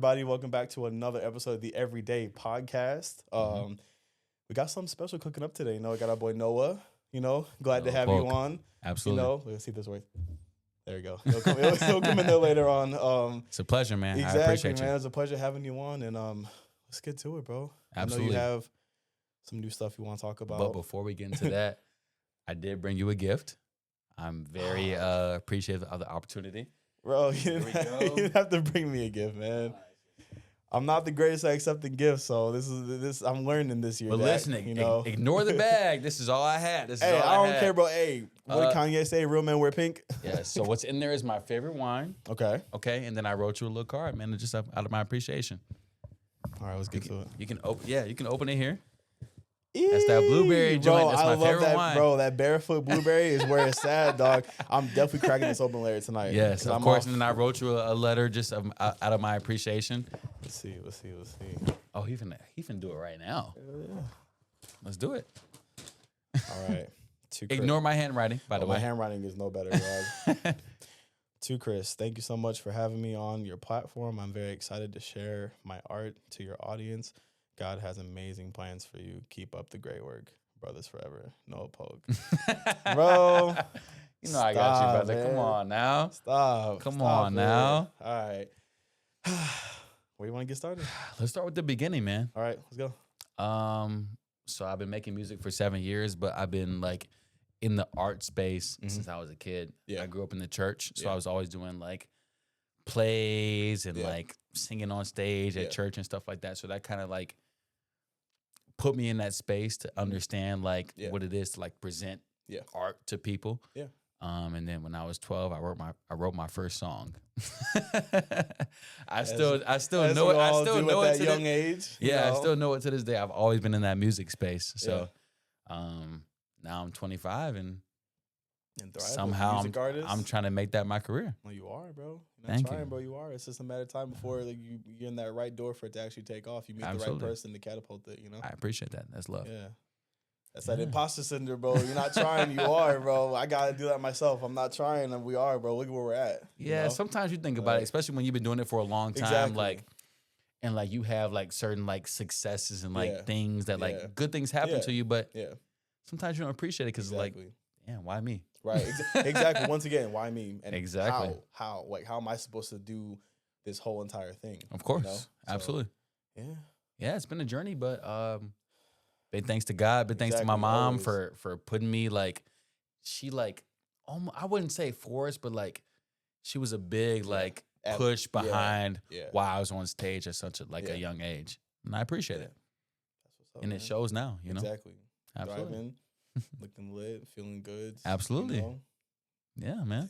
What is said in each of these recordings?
everybody. Welcome back to another episode of the Everyday Podcast. We got something special cooking up today. We got our boy Noah. Glad to Noah have Polk. you on. Absolutely. Let's see if this works. There you go. He'll come in there later on. It's a pleasure, man. Exactly, I appreciate man. you. It's a pleasure having you on. And let's get to it, bro. Absolutely. I know you have some new stuff you want to talk about. But before we get into that, I did bring you a gift. I'm very appreciative of the opportunity. Bro, Here we go. you didn't have to bring me a gift, man. I'm not the greatest at accepting gifts, so this I'm learning this year. But listen, ignore the bag. This is all I had. Hey, I don't care, bro. Hey, what did Kanye say? Real men wear pink. Yeah. So what's in there is my favorite wine. Okay. Okay, and then I wrote you a little card, man, just out of my appreciation. All right, let's get to it. You can open. Yeah, you can open it here. That's that blueberry joint. That's my favorite wine. Bro, that barefoot blueberry is where it's at, dog. I'm definitely cracking this open later tonight. Yes, of course. And then I wrote you a letter just out of my appreciation. Let's see. Oh, he can do it right now. Yeah. Let's do it. All right. Ignore my handwriting, by the way. My handwriting is no better, dog. To Chris, thank you so much for having me on your platform. I'm very excited to share my art to your audience. God has amazing plans for you. Keep up the great work. Brothers forever. Noah Polk. Bro. You know I got you, brother. Man. Come on now. Stop. Come on now. All right. Where do you want to get started? Let's start with the beginning, man. All right, let's go. So I've been making music for 7 years, but I've been like in the art space since I was a kid. Yeah. I grew up in the church, so Yeah. I was always doing like plays and like singing on stage at church and stuff like that. So that kind of like put me in that space to understand like what it is to like present art to people. Yeah. And then when I was 12, I wrote my first song. I still know it. I still know it at that young age. Yeah, I still know it to this day. I've always been in that music space. So now I'm 25 and somehow I'm trying to make that my career. Well, you are, bro. Thank you, bro. You are. It's just a matter of time before you're in that right door for it to actually take off. You meet the right person to catapult it. I appreciate that. That's love. Yeah. That's that imposter syndrome, bro. You're not trying, you are, bro. I gotta do that myself. I'm not trying, and we are, bro. Look at where we're at. Yeah, sometimes you think about it, especially when you've been doing it for a long time, Exactly. and you have like certain like successes and like things that like good things happen to you, but sometimes you don't appreciate it because like, damn, why me? Right. Exactly. Once again, why me? And exactly. How? Like, how am I supposed to do this whole entire thing? Of course. Absolutely. Yeah. Yeah, it's been a journey, but big thanks to God, big thanks to my mom for putting me like, she like, I wouldn't say forced, but like, she was a big like push behind why I was on stage at such a young age, and I appreciate it. That's what's up, And it shows now, you know. Exactly. Absolutely. Driving, looking lit, feeling good. Absolutely. You know? Yeah, man.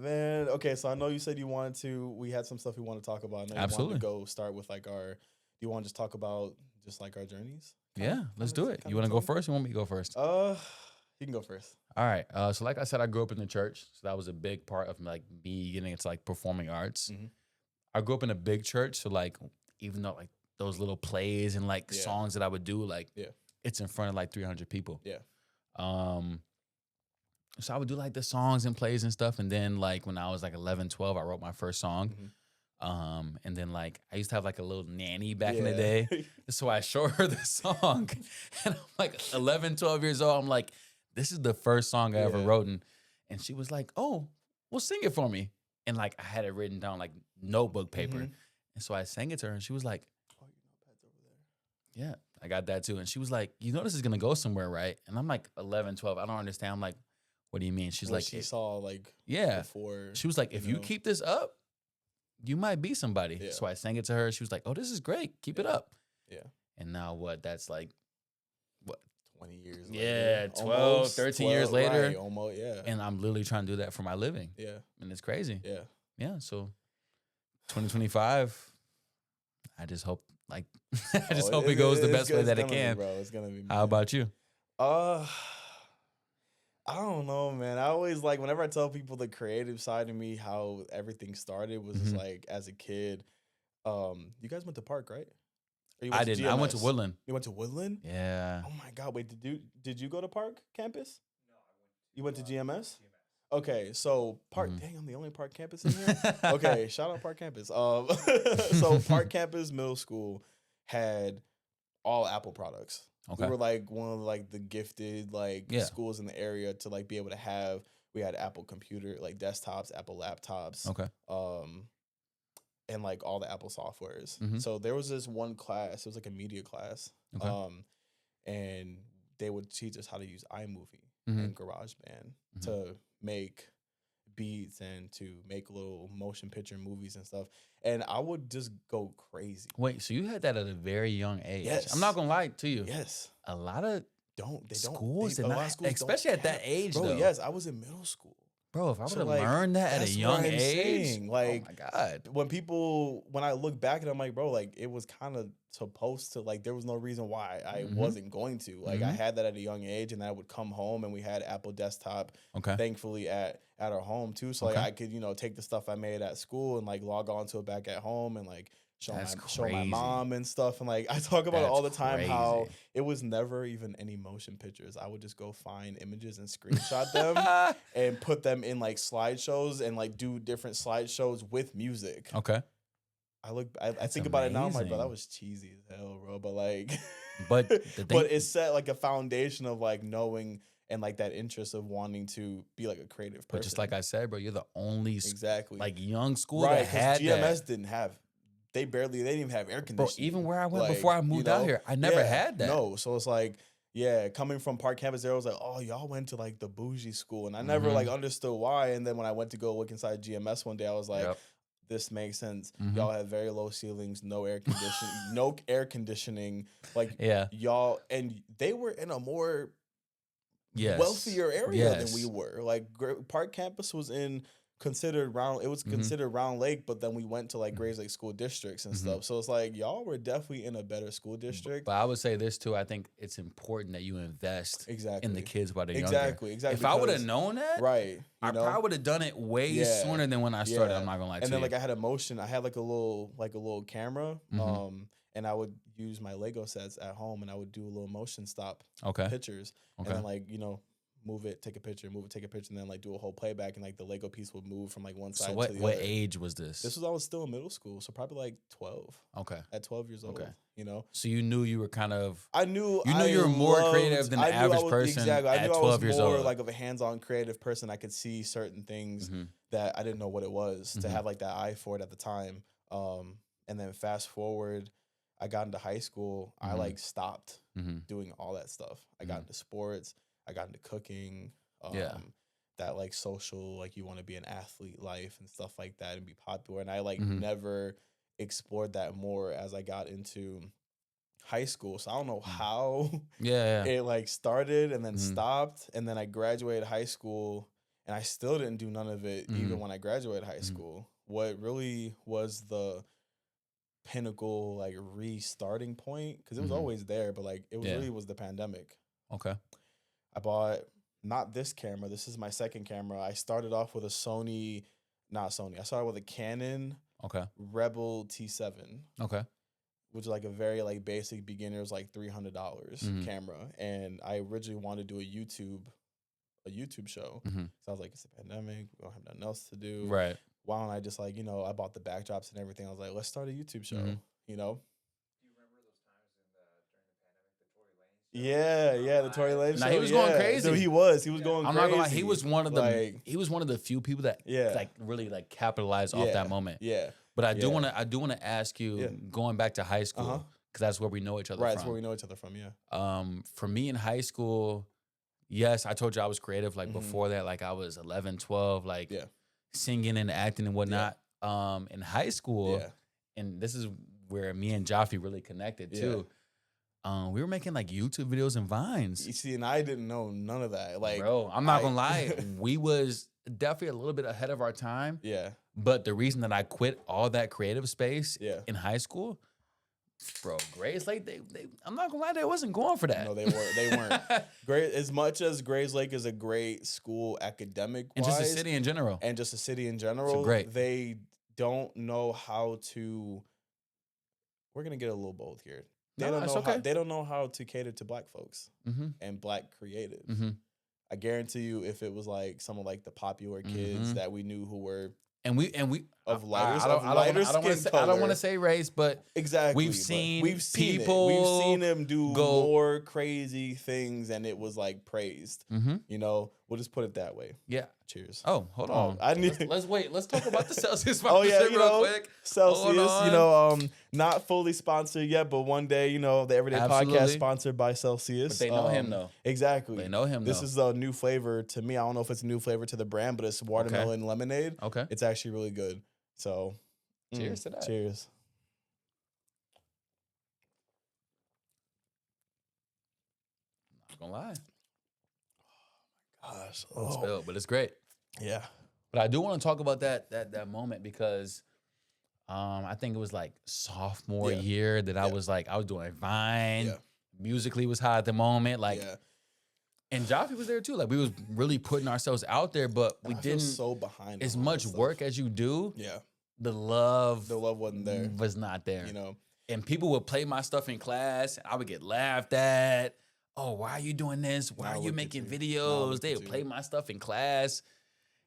Man. Okay, so I know you said we had some stuff we want to talk about. I know Absolutely. You wanted to go start with like do you want to just talk about just like our journeys? Yeah, let's do it. You want to go first? Or you want me to go first? You can go first. All right. So like I said, I grew up in the church, so that was a big part of like me getting into like performing arts. Mm-hmm. I grew up in a big church, so like even though like those little plays and like songs that I would do, like it's in front of like 300 people. Yeah. So I would do like the songs and plays and stuff, and then like when I was like 11, 12, I wrote my first song. Mm-hmm. And then like I used to have like a little nanny back in the day, so I showed her the song, and I'm like 11, 12 years old. I'm like, this is the first song I ever wrote, and she was like, oh, well, sing it for me. And like I had it written down like notebook paper, and so I sang it to her, and she was like, oh, your notepad's over there. Yeah, I got that too. And she was like, you know this is gonna go somewhere, right? And I'm like 11, 12. I don't understand. I'm like, what do you mean? She's like, she saw like before. She was like, if you keep this up, you might be somebody. Yeah. So I sang it to her. She was like, oh, this is great. Keep it up. Yeah. And now what? That's like, what? 20 years later. Yeah, 12, almost, 13 years later. Right, almost, yeah. And I'm literally trying to do that for my living. Yeah. And it's crazy. Yeah. Yeah. So 2025, I just hope like, I just hope it goes the best way that it can. Bro. It's going to be. How about you? I don't know, man. I always like whenever I tell people the creative side of me, how everything started was just like as a kid. You guys went to Park, right? I didn't. I went to Woodland. You went to Woodland? Yeah. Oh my God! Wait, did you go to Park campus? No, I went. You went to GMS? Okay, so Park. Mhm. Dang, I'm the only Park Campus in here. Okay, shout out Park Campus. So Park Campus Middle School had all Apple products. We Okay. were like one of like the gifted like Yeah. schools in the area to like be able to have. We had Apple computer like desktops, Apple laptops, Okay. um, and like all the Apple softwares. Mhm. So there was this one class. It was like a media class, Okay. and they would teach us how to use iMovie Mhm. and GarageBand Mhm. to make beats and to make little motion picture movies and stuff. And I would just go crazy. Wait, so you had that at a very young age? Yes. I'm not gonna lie to you. Yes. A lot of A schools did lot not, of schools especially don't at that have- age, bro, though. yes, I was in middle school. Bro, if I would So, have like, learned that at a that's what young I'm age, saying, oh like, my God. When I look back and I'm like, bro, like it was kind of supposed to, like there was no reason why I Mhm. wasn't going to. Like I Mhm. had that at a young age, and I would come home and we had Apple desktop, Okay. thankfully at our home too. So like Okay. I could, take the stuff I made at school and like log on to it back at home and like show That's show my crazy. mom and stuff. And like I talk about it That's all the time how crazy. it was never even any motion pictures. I would just go find images and screenshot them and put them in like slideshows and like do different slideshows with music. Okay. I That's think about it now. I'm like, bro, that amazing. was cheesy as hell, bro. But like, But the thing, but it set like a foundation of like knowing and like that interest of wanting to be like a creative person. but just like I said, bro, you're the only exactly like young school right, that had GMS that. didn't have. They didn't even have air Bro, conditioning. even where I went Like, before I moved out here, I never had that. No, so it's like, yeah, coming from Park Campus, there was like, oh, y'all went to like the bougie school, and I never Mhm. like understood why. And then when I went to go look inside GMS one day, I was like, Yep. this makes sense. Mhm. Y'all have very low ceilings, no air conditioning, no air conditioning. Like Yeah. y'all, and they were in a more Yes. wealthier area than Yes. we were. Like Park Campus was considered Round. It was Mhm. considered Round Lake, but then we went to like Mhm. Grays Lake school districts and Mhm. stuff. So it's like y'all were definitely in a better school district. But I would say this too. I think it's important that you invest Exactly. in the kids while they're Exactly. younger. If I would have because- known that, right, I probably would have done it way Yeah. sooner than when I started. Yeah. I'm not gonna lie to And then you. like I had a motion. I had like a little camera. Mhm. And I would use my Lego sets at home, and I would do a little motion stop Okay. pictures, Okay. and then like move it, take a picture, move it, take a picture, and then like do a whole playback, and like the Lego piece would move from like one side So to what the what other. age was this? This was I was still in middle school, so probably like 12. Okay. At 12 years old, Okay. So So you knew you were kind of I knew you were more creative than the I knew I average was- person Exactly, I at knew I 12 was years more old. like of a hands-on creative person. I could see certain things Mhm. that I didn't know what it was to Mhm. have like that eye for it at the time. And then fast forward, I got into high school. I Mhm. like stopped Mhm. doing all that stuff. I got Mhm. into sports. I got into cooking. Yeah. That like social, like you want to be an athlete life and stuff like that and be popular. And I like Mhm. never explored that more as I got into high school. So I don't know Mm. how Yeah. it like started and then Mhm. stopped. And then I graduated high school and I still didn't do none of it even Mhm. when I graduated high Mhm. school. What really was the pinnacle like restarting point, because it was Mhm. always there, but like it was Yeah. really was the pandemic. Okay. I bought not this camera. This is my second camera. I started off with a not Sony. I started with a Canon Okay. Rebel T7, Okay. which is like a very like basic beginner's like $300 Mhm. camera. And I originally wanted to do a YouTube show. Mhm. So I was like, it's a pandemic. We don't have nothing else to do. Right. Why don't I just like, I bought the backdrops and everything. I was like, let's start a YouTube show, Mhm. Yeah, the Tory Lanez Nah, show. he was going yeah. crazy. Dude, he was going I'm crazy. not gonna lie. He was one of the like, few people that Yeah. like really like capitalized off Yeah. that moment. yeah. But I do Yeah. want to ask you, Yeah. going back to high school, Uh-huh. because that's where we know each other Right, from. that's where we know each other from, yeah. For me in high school, yes, I told you I was creative. Like Mhm. before that, like I was 11, 12, like Yeah. singing and acting and whatnot. In high school, Yeah. and this is where me and Joffrey really connected Yeah. too. We were making like YouTube videos and Vines. You see, and I didn't know none of that. Like, Bro, I'm not I- gonna lie, we was definitely a little bit ahead of our time. yeah, But the reason that I quit all that creative space Yeah. in high school, bro, Grays Lake, they I'm not gonna lie, they wasn't going for that. no, they weren't. Great, as much as Grays Lake is a great school academic and just the city in general. and just a city in general, great. they don't know how to. We're gonna get a little bold here. They No, don't it's know okay. they don't know how to cater to Black folks Mm-hmm. and Black creatives. Mm-hmm. I guarantee you, if it was like some of like the popular kids that we knew who were and we of I lighter don't want to skin say, color. I don't want to say race, but Exactly. we've seen We've people seen him do go, more crazy things, and it was like praised. You know, we'll just put it that way. Yeah. Cheers. Oh, hold on. I need. Let's wait. Let's talk about the Celsius Oh yeah, sponsorship you real know, quick. Celsius. You know, not fully sponsored yet, but one day, you know, the Everyday Absolutely. Podcast sponsored by Celsius. But they know him though. Exactly. They know him. This is a new flavor to me. I don't know if it's a new flavor to the brand, but it's watermelon lemonade. Okay. It's actually really good. So, cheers to that. Cheers. Not gonna lie. Gosh. Spilled, but it's great. Yeah. But I do want to talk about that moment because I think it was like sophomore year that I was doing Vine. Yeah. Musically was hot at the moment. Like, Yeah. and Jaffe was there too. Like, we was really putting ourselves out there, but we I feel didn't so behind as on all much this work stuff. as you do. Yeah. The love wasn't there. was not there. You know. And people would play my stuff in class, and I would get laughed at. Oh, why are you doing this? Why Now are you look at making you. Now videos? look They at would you. play my stuff in class.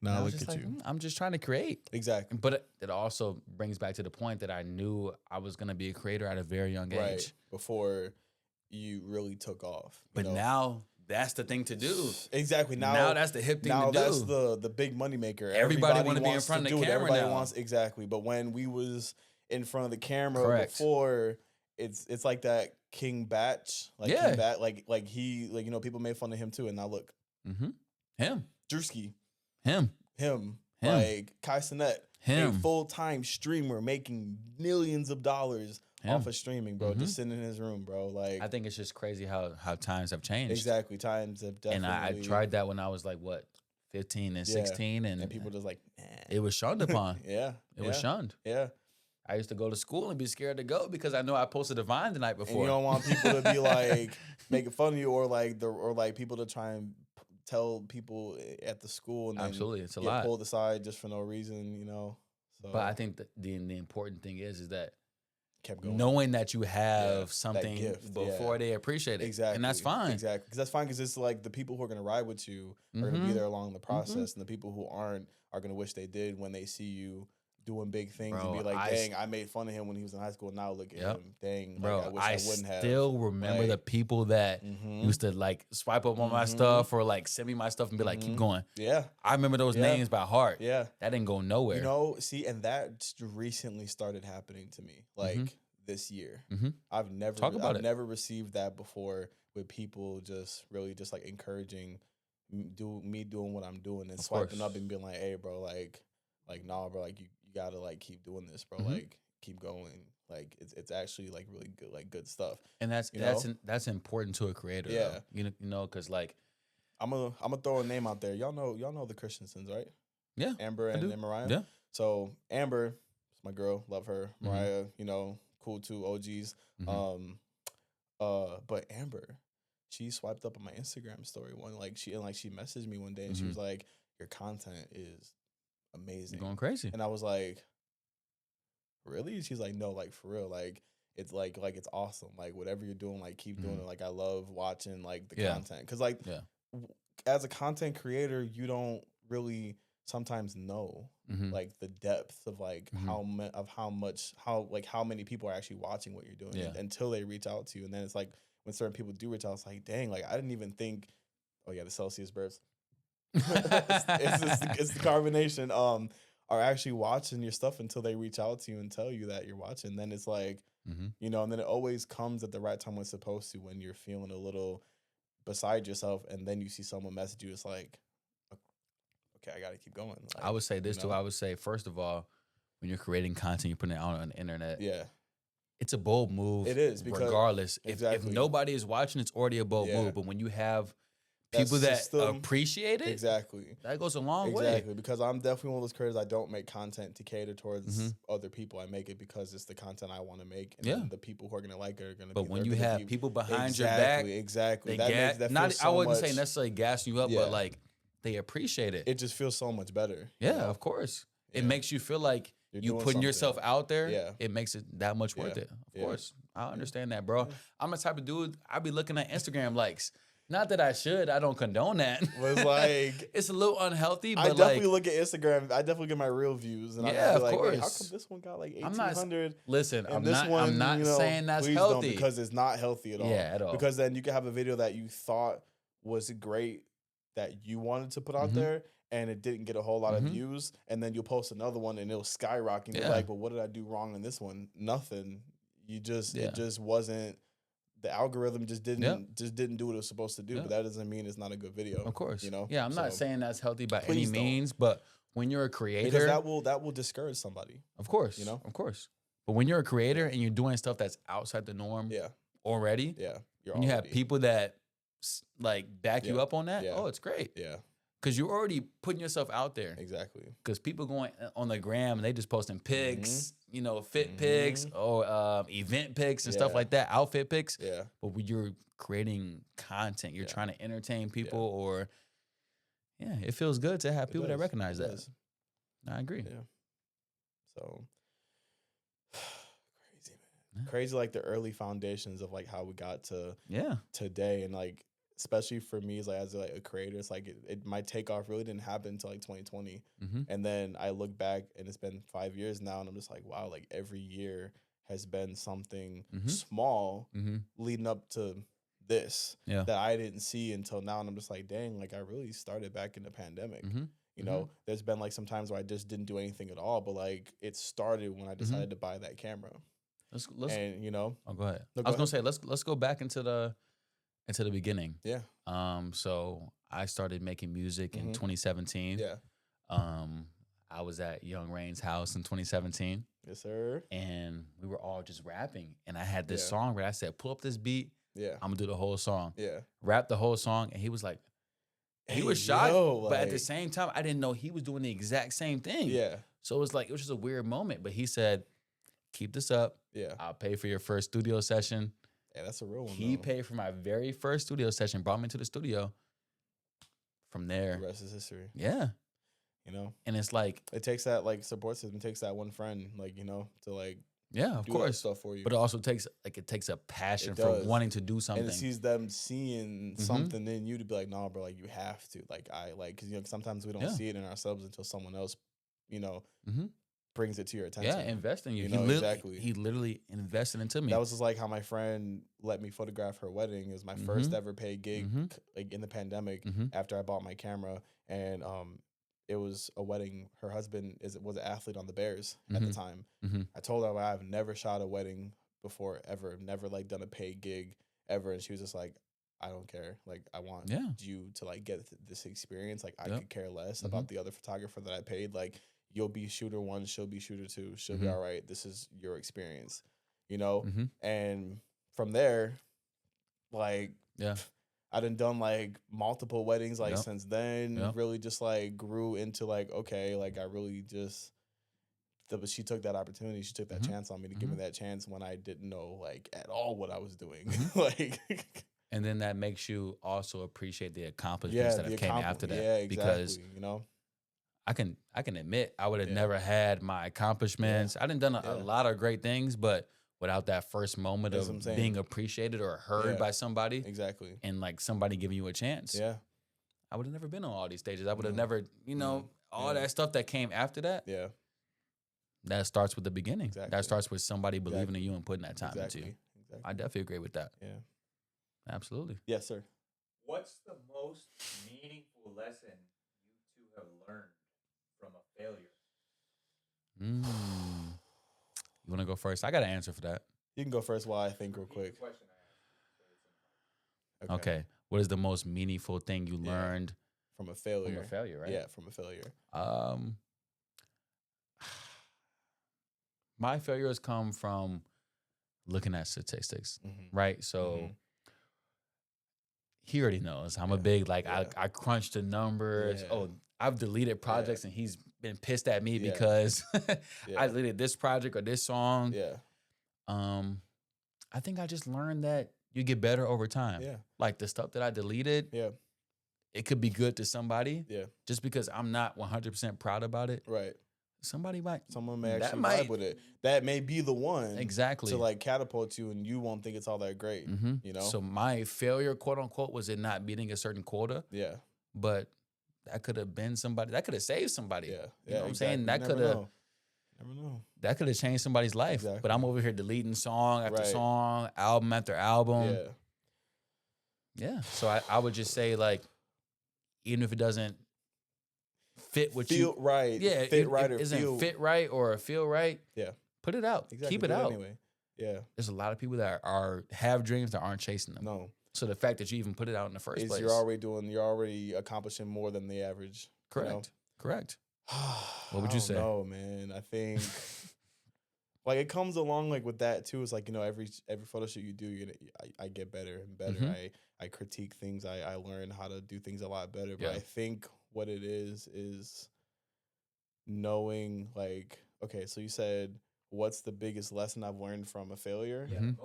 And I Now was look just at like, you. I'm just trying to create. Exactly. But it also brings back to the point that I knew I was going to be a creator at a very young age. Right. Before you really took off. But now that's the thing to do. Exactly. Now that's the hip thing now to do. that's the big money maker. Everybody wanna be in wants front of do the it. camera Everybody now. wants exactly. But when we was in front of the camera Correct. before, it's like that King Batch. Like Yeah. King Bat, like he you know, people made fun of him too. And now look. Mm-hmm. Him. Drewski. Him. Like Kai Cenat. Him. A full-time streamer making millions of dollars off of streaming, bro. Just sitting in his room, bro. Like, I think it's just crazy how times have changed. exactly. Times have definitely. And I tried that when I was like, what, 15 and 16. And people just like, nah. it was shunned upon. Yeah. It was shunned. Yeah. I used to go to school and be scared to go because I know I posted a Vine the night before. And you don't want people to be like making fun of you or like people to try and tell people at the school and then Absolutely, it's a get lot. pulled aside just for no reason, you know. So But I think the important thing is that kept going. knowing that you have that something gift, before they appreciate it. Exactly. And that's fine. Exactly. Because that's fine because it's like the people who are going to ride with you are going to be there along the process. And the people who aren't are going to wish they did when they see you doing big things and Bro, be like, dang, I made fun of him when he was in high school. Now look at him. Dang, Bro, like, I wish I wouldn't have. still remember Like, the people that used to like swipe up on my stuff or like send me my stuff and be like, keep going. Yeah. I remember those names by heart. Yeah. That didn't go nowhere. You know, see, and that just recently started happening to me, like this year. I've never received that before with people just really just like encouraging me doing what I'm doing and swiping up and being like, hey, bro, like nah, bro, like you gotta like keep doing this, bro, like keep going. Like it's actually like really good, like good stuff. And that's important to a creator. Yeah, though. You know, because like I'm gonna throw a name out there. Y'all know the Christensens, right? Yeah, Amber and Mariah. Yeah. So Amber is my girl, love her. Mariah, you know, cool too, OGs. But Amber, she swiped up on my Instagram story one, she messaged me one day and she was like, your content is amazing. You're going crazy. And I was like, really? She's like, no, like for real, like it's like it's awesome. Like whatever you're doing, like keep doing it. Like I love watching like the content because like as a content creator, you don't really sometimes know like the depth of like how many people are actually watching what you're doing until they reach out to you. And then it's like when certain people do reach out, it's like, dang, like I didn't even think. Oh yeah, the Celsius burps. it's the carbonation. Are actually watching your stuff until they reach out to you and tell you that you're watching. Then it's like, you know, and then it always comes at the right time when it's supposed to, when you're feeling a little beside yourself, and then you see someone message you. It's like, okay, I got to keep going. Like, I would say this too. I would say, first of all, when you're creating content, you're putting it out on the internet. Yeah. It's a bold move. It is, because regardless. If nobody is watching, it's already a bold move. But when you have people that appreciate it, that goes a long way. Exactly, because I'm definitely one of those creators. I don't make content to cater towards other people. I make it because it's the content I want to make, and then the people who are gonna like it are gonna. But when you have people behind your back, I wouldn't say necessarily gassing you up, but like they appreciate it. It just feels so much better. Yeah, of course. It makes you feel like you putting yourself out there. Yeah, it makes it that much worth it. Of course, I understand that, bro. I'm the type of dude. I be looking at Instagram likes. Not that I should. I don't condone that. Was like it's a little unhealthy, but I definitely like, look at Instagram. I definitely get my real views, and Yeah, I of be like, wait, how course. come this one got like I'm not 1,800? listen. And I'm this not. one, I'm not you know, saying that's please don't, healthy. because it's not healthy at all. Yeah, at all. Because then you can have a video that you thought was great that you wanted to put out Mhm. there, and it didn't get a whole lot of Mhm. views, and then you'll post another one and it'll skyrocket. You're Yeah. like, but what did I do wrong in this one? Nothing. You just Yeah. it just wasn't. The algorithm just didn't Yep. do what it was supposed to do. Yep. But that doesn't mean it's not a good video. Of course. you know. Yeah, I'm not So- saying that's healthy by any Please don't. means, but when you're a because creator, that will discourage somebody. of course, you know? of course. But when you're a creator and you're doing stuff that's outside the norm Yeah, already, yeah. You're when you have already- people that like back you Yeah. up on that, Yeah. oh, it's great Yeah, because you're already putting yourself out there. exactly. Because people going on the gram and they just posting pics, Mm-hmm. you know, fit pics or event pics and stuff Yeah. like that, outfit pics. Yeah, But when you're creating content, you're Yeah. trying to entertain people, or it feels good to have It people that does. recognize It that. does. I agree. Yeah. So crazy, man. Yeah. Crazy, like the early foundations of like how we got to Yeah. today, and like especially for me as like a creator, it's like my takeoff really didn't happen until like 2020, Mm-hmm. and then I look back and it's been 5 years now, and I'm just like, wow, like every year has been something Mhm. small Mm-hmm. leading up to this Yeah. that I didn't see until now, and I'm just like, dang, like I really started back in the pandemic. Mm-hmm. You know, there's been like some times where I just didn't do anything at all, but like it started when I decided to buy that camera. Let's. And you know, Oh, go ahead. No, I go was gonna say let's go back into the beginning. yeah, So I started making music in Mhm. 2017. yeah, I was at Young Rain's house in 2017, yes, sir, and we were all just rapping. And I had this Yeah. song where I said, "Pull up this beat. yeah, I'm gonna do the whole song." yeah. Rap the whole song, and he was like, he was Hey, shocked, yo, but at the like, same time, I didn't know he was doing the exact same thing. yeah, So it was just a weird moment. But he said, "Keep this up. yeah, I'll pay for your first studio session." yeah. That's a real one. He though. paid for my very first studio session, brought me to the studio. From The there, rest is history. yeah. You know, And it's like, it takes that like support system. It takes that one friend, like to like yeah, of do that course. stuff for you. But it also takes a passion It for does. wanting to do something. and it sees them seeing Mhm. something in you to be like, no, bro, like you have to, like because sometimes we don't Yeah. see it in ourselves until someone else, Mhm. brings it to your attention. Yeah, invest in you. You He know, literally, exactly. he literally invested into me. That was just like how my friend let me photograph her wedding. It was my first Mhm. ever paid gig, Mhm. like in the pandemic, Mhm. after I bought my camera, and it was a wedding. Her husband was an athlete on the Bears at the Mhm. time. Mhm. I told her I've never shot a wedding before ever, never like done a paid gig ever, and she was just like, I don't care. Like I want Yeah. you to like get this experience. Like I Yep. could care less Mhm. about the other photographer that I paid. Like you'll be shooter one, she'll be shooter two. She'll be Mhm. all right. This is your experience, you know. Mhm. And from there, like Yeah. I done like multiple weddings like Yep. since then. Yep. Really just like grew into like, okay, like I really just but she took that opportunity, she took that Mhm. chance on me to give me that chance when I didn't know like at all what I was doing. Mhm. like And then that makes you also appreciate the accomplishments that have came after that. Yeah, exactly. Because you know? I can admit I would have Yeah. never had my accomplishments. I done a Yeah. lot of great things, but without that first moment That's what I'm of saying. being appreciated or heard Yeah. by somebody Exactly. and like somebody giving you a chance, Yeah. I would have never been on all these stages. I would have No. never, all Yeah. that stuff that came after that. Yeah. That starts with the beginning. Exactly. That starts with somebody believing in Exactly. you and putting that time Exactly. into you. Exactly. I definitely agree with that. Yeah. Absolutely. Yes, sir. What's the most meaningful lesson you two have learned from a failure? You want to go first? I got an answer for that. You can go first while I think real Repeat the quick. question I asked, so it's Okay. What is the most meaningful thing you Yeah. learned From a failure. from a failure, right? Yeah, from a failure. My failures come from looking at statistics, Mm-hmm. right? So Mhm. he already knows I'm a Yeah. big Yeah. I crunch the numbers. Yeah. Oh, I've deleted projects and he's been pissed at me Yeah. because Yeah. I deleted this project or this song. Yeah. I think I just learned that you get better over time. Yeah. Like the stuff that I deleted, Yeah. it could be good to somebody Yeah. just because I'm not 100% proud about it. Right. somebody might. Someone may That actually might- vibe with it. That may be the one Exactly. to like catapult you, and you won't think it's all that great. You know? So my failure, quote unquote, was in not meeting a certain quota, Yeah. but that could have been somebody. That could have saved somebody. Yeah. You know what I'm saying? You That never could have. know. Never know. That could have changed somebody's life. Exactly. But I'm over here deleting song after Right. song, album after album. Yeah. Yeah. So I would just say, like, even if it doesn't fit what Feel you right. yeah, Fit right or isn't feel. fit right or feel right. Yeah. Put it out. Exactly. Keep it do out. Anyway. Yeah. There's a lot of people that are have dreams that aren't chasing them. No. So the fact that you even put it out in the first Is place. you're already accomplishing more than the average. correct. You know? Correct. What would you say? No, man. I think like it comes along like with that too. It's like, you know, every photo shoot you do, I get better and better. Mhm. I critique things. I learn how to do things a lot better. But Yeah. I think what it is knowing like, okay, so you said what's the biggest lesson I've learned from a failure? Yeah, Mhm.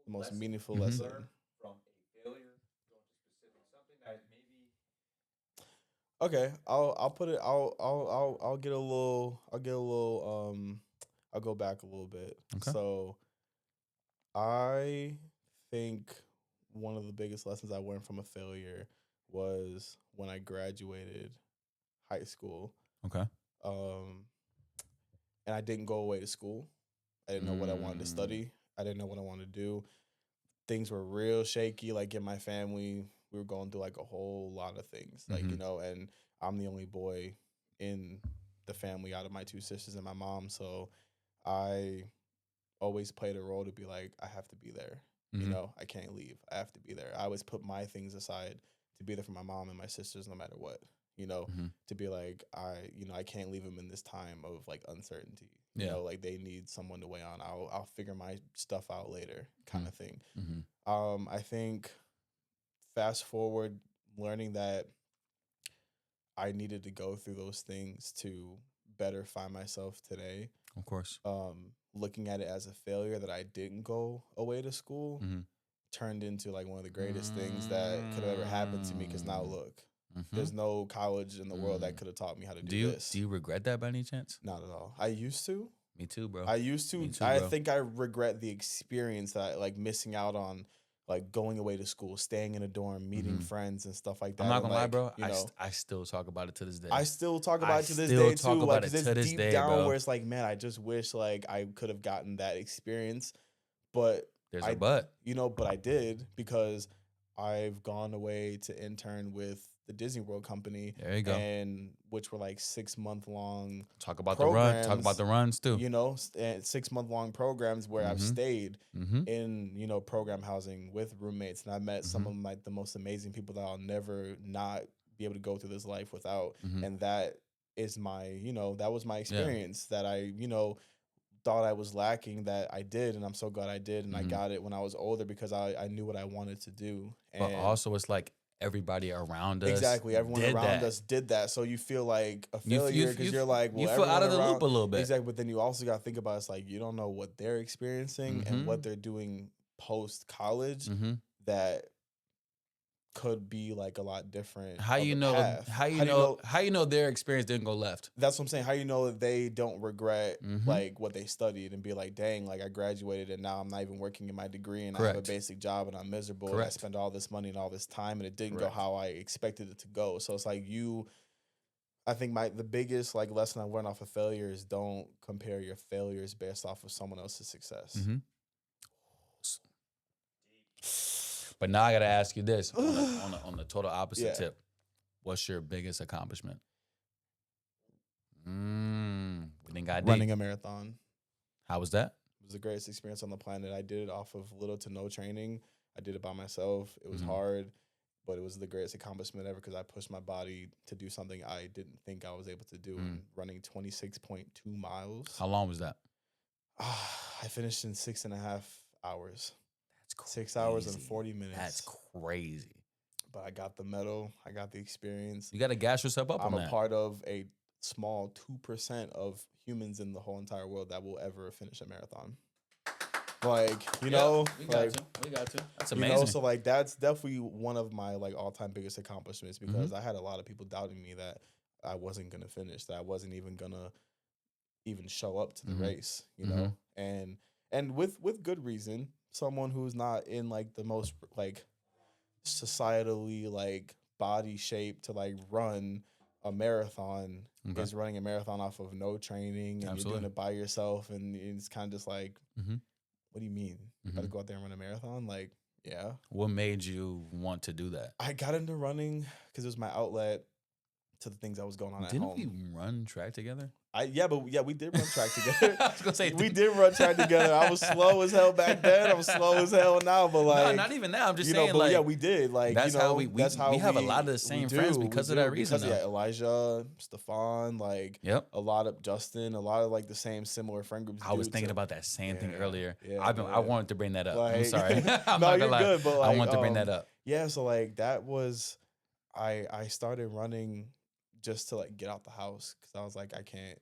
The most meaningful Mhm. lesson. learn from a failure. Go into specific something that maybe Okay, I'll put it. I'll get a little. I'll go back a little bit. Okay. So, I think one of the biggest lessons I learned from a failure was when I graduated high school. Okay. And I didn't go away to school. I didn't know what I wanted to Mm. study. I didn't know what I wanted to do. Things were real shaky. Like in my family, we were going through like a whole lot of things. Like, you Mhm. know, and I'm the only boy in the family out of my two sisters and my mom. So I always played a role to be like, I have to be there. You Mhm. know, I can't leave. I have to be there. I always put my things aside to be there for my mom and my sisters no matter what. You know, Mhm. to be like, I can't leave them in this time of like uncertainty. You Yeah. know, like they need someone to weigh on. I'll figure my stuff out later, kind of thing. Mhm. I think fast forward learning that I needed to go through those things to better find myself today. Of course. Looking at it as a failure that I didn't go away to school Mhm. turned into like one of the greatest things that could have ever happened to me. Because now look, Mhm. there's no college in the world that Mm. could have taught me how to Do do you this. do you regret that by any chance? Not at all. I used to. Me too, bro. I used to. Me too, I bro. think I regret the experience that like missing out on, like going away to school, staying in a dorm, meeting Mhm. friends and stuff like that. I'm not and, gonna lie, like, bro. You know, I still talk about it to this day. I still talk about I it to this still day talk too. about Like, it 'cause it's to this deep day, down bro. where it's like, man, I just wish like I could have gotten that experience, but There's I- a but. you know, but I did because I've gone away to intern with the Disney World company, There you go. and which were like 6-month long, Talk about the run. Talk programs, about the runs too. you know, 6-month long programs where I've Mhm. stayed Mm-hmm. in, you know, program housing with roommates, and I met some Mhm. of like the most amazing people that I'll never not be able to go through this life without. Mhm. And that is my, you know, that was my experience that I, you know, thought I was lacking, that I did, and I'm so glad I did, and I Mhm. got it when I was older because I knew what I wanted to do. And But also, it's like everybody around us. exactly, everyone did around that. us did that, so you feel like a You- failure because you're like, well, you feel out of the everyone loop a little bit. Exactly, but then you also got to think about it's like you don't know what they're experiencing and what Mhm. they're doing post college Mm-hmm. that could be like a lot different. How of you a know? path. How you know? How you know their experience didn't go left? That's what I'm saying. How you know that they don't regret Mhm. like what they studied and be like, dang, like I graduated and now I'm not even working in my degree and I have a Correct. basic job and I'm miserable. And I Correct. spent all this money and all this time and it didn't Correct. go how I expected it to go. So it's like I think the biggest like lesson I learned off of failure is don't compare your failures based off of someone else's success. Mm-hmm. But now I gotta ask you this on the total opposite Yeah. tip. What's your biggest accomplishment? We didn't got deep. Running a marathon How was that? was the greatest experience on the planet. I did it off of little to no training. I did it by myself. It was Mhm. hard, but it was the greatest accomplishment ever because I pushed my body to do something I didn't think I was able to do. And running 26.2 miles. How long was that? I finished in 6.5 hours. That's crazy. 6 hours and 40 minutes. That's crazy. But I got the medal. I got the experience. You gotta gas yourself up I'm on a that. part of a small 2% of humans in the whole entire world that will ever finish a marathon. Like, you know, we like, got to. We got to. That's you amazing. know, so like that's definitely one of my like all-time biggest accomplishments because Mm-hmm. I had a lot of people doubting me that I wasn't gonna finish, that I wasn't even gonna even show up to the Mhm. race, you know, and with good reason. Someone who's not in like the most like societally like body shape to like run a marathon Okay. is running a marathon off of no training, and you're Absolutely. doing it by yourself, and it's kind of just like, Mm-hmm. what do you mean? Gotta go out there and run a marathon? Like, yeah. What made you want to do that? I got into running because it was my outlet to the things that was going on at Didn't we home. run track together? We did run track together. I was gonna say We did run track together. I was slow as hell back then. I'm slow as hell now, but like, no, not even now. I'm just you know, saying, but like, yeah, we did. Like, that's you know, how we that's how we have a lot of the we same do, friends we because of do, that reason. because, Though. yeah, Elijah, Stefan, like, Yep. a lot of Justin, a lot of like the same similar friend groups. I was thinking about that same thing Yeah, earlier. yeah, I man. wanted to bring that up. I'm Like- sorry. I'm No, not you're gonna lie. good, but I like, wanted to bring that up. Yeah, so like that was, I started running just to like get out the house because I was like, I can't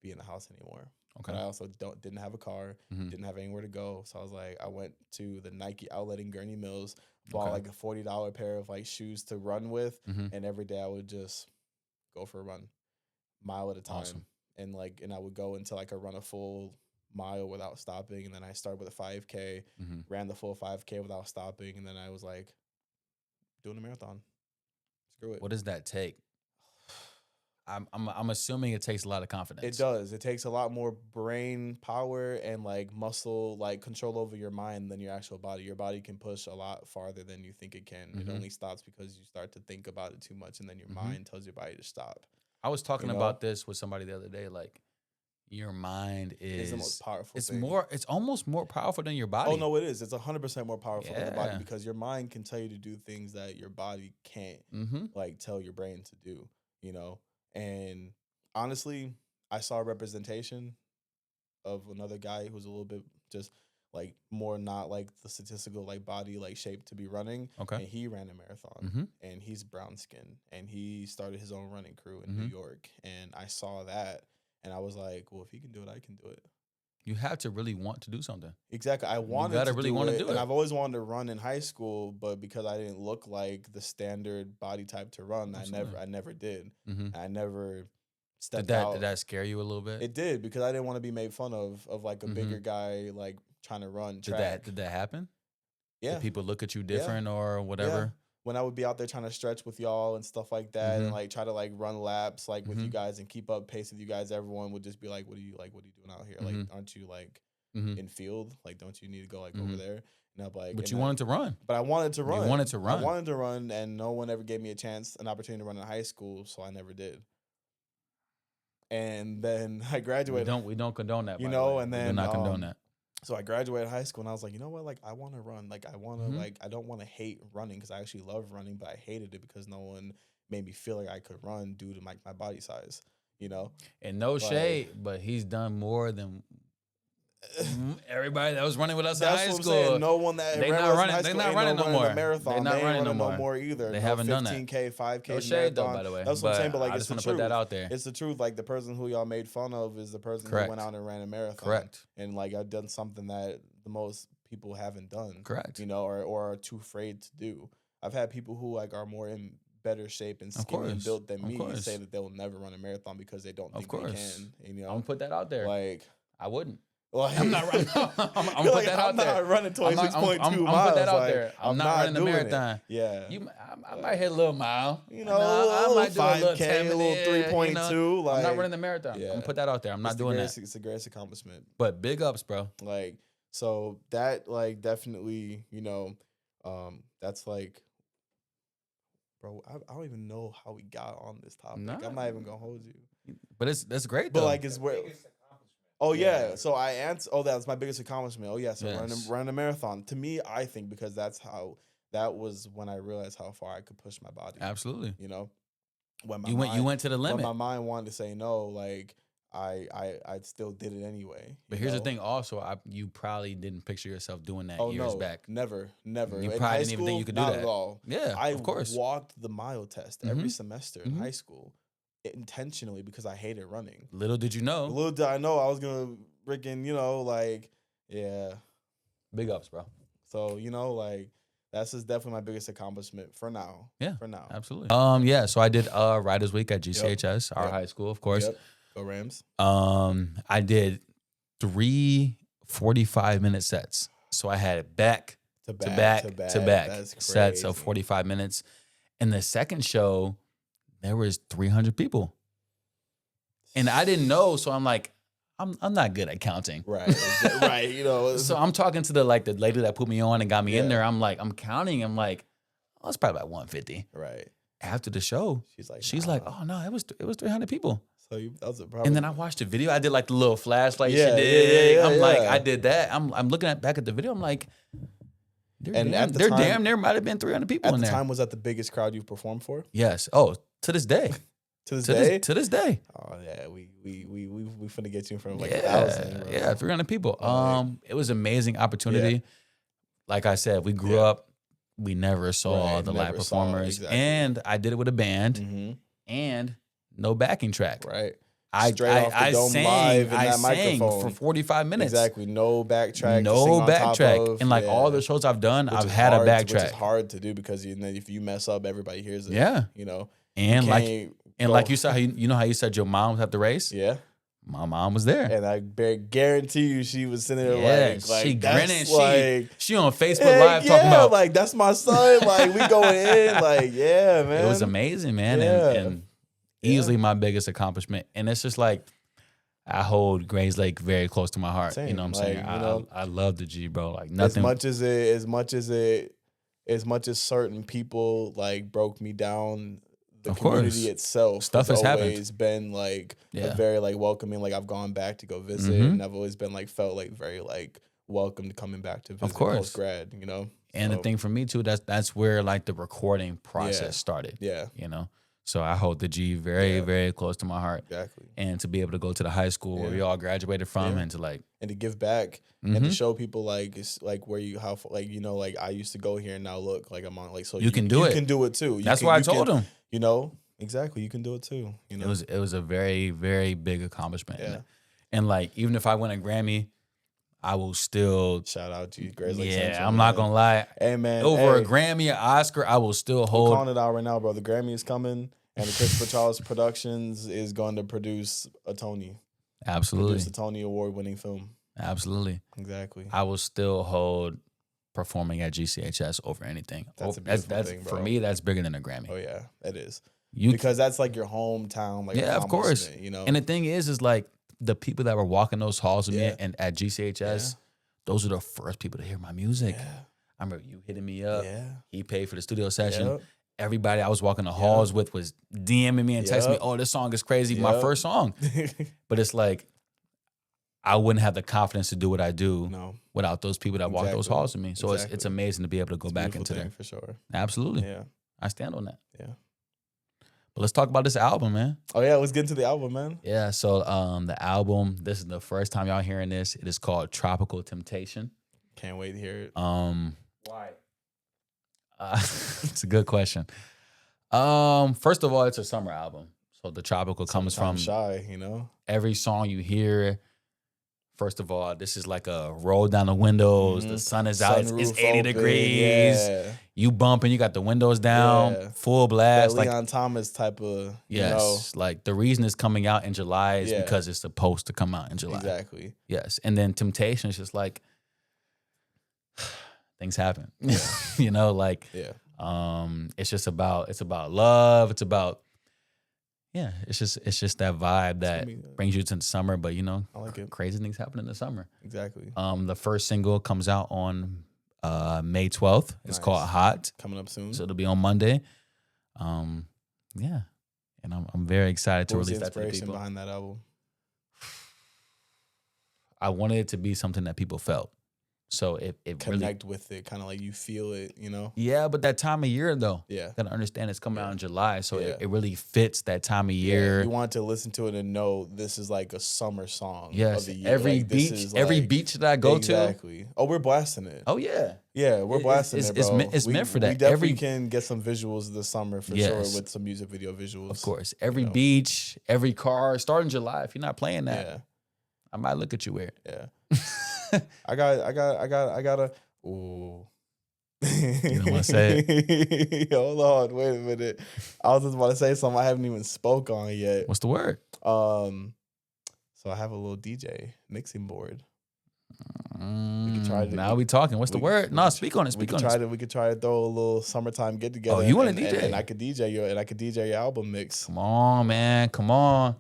be in the house anymore. Okay. But I also didn't have a car, Mhm. didn't have anywhere to go. So I was like, I went to the Nike outlet in Gurney Mills, bought Okay. like a $40 pair of like shoes to run with, Mhm. and every day I would just go for a run, mile at a time. Awesome. And I would go until I could run a full mile without stopping. And then I started with a 5K, Mhm. ran the full 5K without stopping. And then I was like, doing a marathon. Screw it. What does that take? I'm assuming it takes a lot of confidence. It does. It takes a lot more brain power and like muscle, like control over your mind than your actual body. Your body can push a lot farther than you think it can. It Mhm. only stops because you start to think about it too much, and then your Mhm. mind tells your body to stop. I was talking You know? about this with somebody the other day. Like, your mind It's is the most powerful It's thing. more. It's almost more powerful than your body. Oh no, it is. It's 100% more powerful than the body Yeah. because your mind can tell you to do things that your body can't Mm-hmm. like tell your brain to do, you know? And honestly, I saw a representation of another guy who's a little bit just like more not like the statistical like body like shape to be running. Okay. And he ran a marathon, Mhm. and he's brown skin, and he started his own running crew in Mhm. New York. And I saw that, and I was like, well, if he can do it, I can do it. You have to really want to do something. Exactly. I wanted gotta to really do wanna it, do and it. I've always wanted to run in high school, but because I didn't look like the standard body type to run, Absolutely. I never did. Mm-hmm. I never stepped Did out. that scare you a little bit? It did, because I didn't want to be made fun of like a Mhm. bigger guy like trying to run Did track. that happen? Yeah. Did people look at you different or whatever? When I would be out there trying to stretch with y'all and stuff like that, Mhm. and like try to like run laps like with you Mhm. guys and keep up pace with you guys, everyone would just be like, what are you doing out here? Like, Mhm. aren't you like Mm-hmm. in field? Like, don't you need to go like over Mhm. there? And I'm like, But and you I- wanted to run. But I wanted to run. wanted to run. I wanted to run, and no one ever gave me an opportunity to run in high school, so I never did. And then I graduated. We don't condone that. You by the know, way. and we do then, not condone that. So I graduated high school, and I was like, you know what? Like, I want to run. Like, I want to Mhm. like, I don't want to hate running because I actually love running, but I hated it because no one made me feel like I could run due to my body size. You know. And no like- shade, but he's done more than everybody that was running with us in That's high what I'm school. saying. No one that They ran not with us in running- high they school not ain't running no running more. the marathon. They not ain't running no running more. more either. They No haven't done that. 15K, 5K No shade though, marathon. by the way. That's what I'm saying. But like, I it's just the want to truth. put that out there. It's the truth. Like, the person who y'all made fun of is the person Correct. who went out and ran a marathon. Correct. And like, I've done something that the most people haven't done. Correct. You know, or are too afraid to do. I've had people who like are more in better shape and Of skinny and course. built than Of me course. say that they'll never run a marathon because they don't Of think they course. can. You I'm know, gonna put that out there. like, I wouldn't. I'm not running. I'm gonna You're put that out I'm there. not running 26.2 I'm gonna miles. put that out like, there. I'm not running the doing it. marathon. Yeah. I might hit a little mile. You know, I might do a little 5K, 10 a little minute, 3.2. Like, I'm not running the marathon. I'm yeah. gonna put that out there. I'm not doing that. It's the greatest accomplishment. But big ups, bro. Like, so that like definitely, you know, that's like, bro, I don't even know how we got on this topic. Nah. I'm not even gonna hold you. But that's great But though. like, it's where. Biggest accomplishment. Oh yeah. Yeah. So I answer. Oh, that's my biggest accomplishment. Oh yeah. So Yes. running a marathon. To me, I think because that was when I realized how far I could push my body. Absolutely. You know, when You went to the when limit. my mind wanted to say no, like I still did it anyway. But you here's the know? thing. Also, you probably didn't picture yourself doing that Oh years no, back. never. You In probably high didn't even think you could do not that. At all. Yeah, I of course. walked the mile test every Mhm. semester in Mhm. high school intentionally because I hated running. Little did you know. Little did I know I was gonna freaking, you know, like, yeah. Big ups, bro. So, you know, like, That's just definitely my biggest accomplishment for now. Yeah, For now. absolutely. Yeah. So I did Writers Week at GCHS, our Yep. high school, of course. Yep. Go Rams. I did 3 45-minute sets. So I had back to back That's sets of crazy. 45 minutes. And the second show, there was 300 people. And I didn't know, so I'm like, I'm not good at counting. Right. Right. You know. So I'm talking to the lady that put me on and got me in Yeah. there. I'm like, I'm counting. I'm like, oh, it's probably about 150. Right. After the show, she's like, nah. oh no, it was 300 people. So that was a problem. And then I watched the video. I did like the little flashlight Yeah, she did. yeah, I'm like, yeah. I did that. I'm looking back at the video. I'm like, And at the time- damn near might have been 300 people at in the there. time, was that the biggest crowd you've performed for? Yes. Oh, to this day. To this day? To this day. Oh yeah, we finna get you in front of like Yeah. 1,000. bro. Yeah, 300 people. Like- It was an amazing opportunity. Yeah. Like I said, we grew Yeah. up. We never saw Right, the live never saw, performers, exactly. and I did it with a band, Mm-hmm. and no backing track. Right. I Straight off the dome sang, live in I that sang microphone. for 45 minutes. Exactly. No backtrack. to sing No on top backtrack. of, And like yeah. all the shows I've done, Which I've is had hard, a Which is backtrack. hard to do because then if you mess up, everybody hears it. Yeah. You know. And You like can't go- you said, you know how you said your mom was at the race? Yeah. My mom was there. And I guarantee you, she was sitting there Yeah, like she that's grinning. Like, She on Facebook heck Live talking yeah, about like that's my son. Like we going in. Like yeah, man. it was amazing, man, Yeah. and easily my biggest accomplishment. And it's just like I hold Grays Lake very close to my heart. You Same, know what I'm like, saying? you know, I love the G, bro. Like As nothing. much as certain people like broke me down, the Of course. community itself Stuff has has happened. always been like Yeah. a very like welcoming. Like I've gone back to go visit, Mhm. and I've always been like felt like very like welcomed coming back to visit course. post grad. You know, And the So, thing for me too, that's where like the recording process Yeah. started. yeah, You know, so I hold the G very, Yeah. very close to my heart. exactly. And to be able to go to the high school where Yeah. we all graduated from, Yeah. and to like, And to give back and to mhm. show people like it's like where you how like you know like I used to go here and now look like I'm on like so You can do it. You can do it too. You That's can- why I you told can, him. You know exactly. You can do it too. You know It was a very, very big accomplishment. Yeah. And like even if I win a Grammy, I will still shout out to you, Grace Lake yeah, Central, I'm not man. gonna lie. Hey man, Over hey, a Grammy or Oscar, I will still we're hold. calling it out right now, bro. The Grammy is coming, and the Christopher Charles Productions is going to produce a Tony, Absolutely. produce a Tony Award-winning film. Absolutely. Exactly. I will still hold performing at GCHS over anything. That's a Over- beautiful thing, for bro. me, that's bigger than a Grammy. Oh yeah, it is You because that's like your hometown. Like Yeah, of course. accomplishment, You know, and the thing is like the people that were walking those halls with Yeah. me and at GCHS, those are the first people to hear my music. yeah, I remember you hitting me up. yeah. He paid for the studio session. Yep. Everybody I was walking the halls with was DMing me and texting me, Yep. "Oh, this song is crazy." My Yep. first song. But it's like I wouldn't have the confidence to do what I do No, without those people that walk those Exactly. halls with me. So it's Exactly. amazing to be able to go It's a back beautiful into thing there. for sure. Absolutely. Yeah, I stand on that. yeah. But let's talk about this album, man. Oh yeah, let's get into the album, man. Yeah, so the album, this is the first time y'all hearing this. It is called Tropical Temptation. Can't wait to hear it. Why? It's a good question. First of all, it's a summer album. So the tropical comes from Sometimes shy, you know. every song you hear. First of all, this is like a roll down the windows. The Mhm. sun is out. It's Sunroof 80 open, degrees. Yeah. You bumping. You got the windows down. Yeah. Full That blast. Like Leon Thomas type of, yes, like the reason it's coming out in July is Yeah. because it's supposed to come out in you know, July. exactly. Yes, and then Temptation is just like things happen. You know, like Yeah. it's about love. It's about it's just that vibe that gonna be, brings you to the summer. But you know, I like it. crazy things happen in the summer. Exactly. The first single comes out on May 12th. It's Nice. called Hot, Coming up soon. so it'll be on Monday. Yeah, and I'm very excited to What was the release that to the inspiration people. behind that album? I wanted it to be something that people felt. So it really, Connect with it, kind of like you feel it, you know? yeah, but that time of year though, Yeah. gotta understand it's coming out Yeah. in July, so Yeah. it really fits that time of Yeah, year. you want to listen to it and know this is like a summer song. Yes, Of the year. every Like, this beach, is every like- beach that I go to. Exactly. Oh, we're blasting it. Oh yeah, Yeah, we're It- blasting it's- it, it's bro. meant- it's meant for that. We definitely Every- can get some visuals this summer for Yes. sure with some music video visuals. of course. Every know. beach, every car. Starting July, if you're not playing that, Yeah, I might look at you weird. yeah. I got a. Ooh, You don't wanna say it? Hold on, wait a minute. I was just about to say something I haven't even spoke on yet. What's the word? So I have a little DJ mixing board. We could try to. Now we talking. What's the word? No, speak on it. We Speak could on try it. to. We could try to throw a little summertime get together. Oh, you want to and, DJ? And I could DJ your album mix. Come on, man. Come on.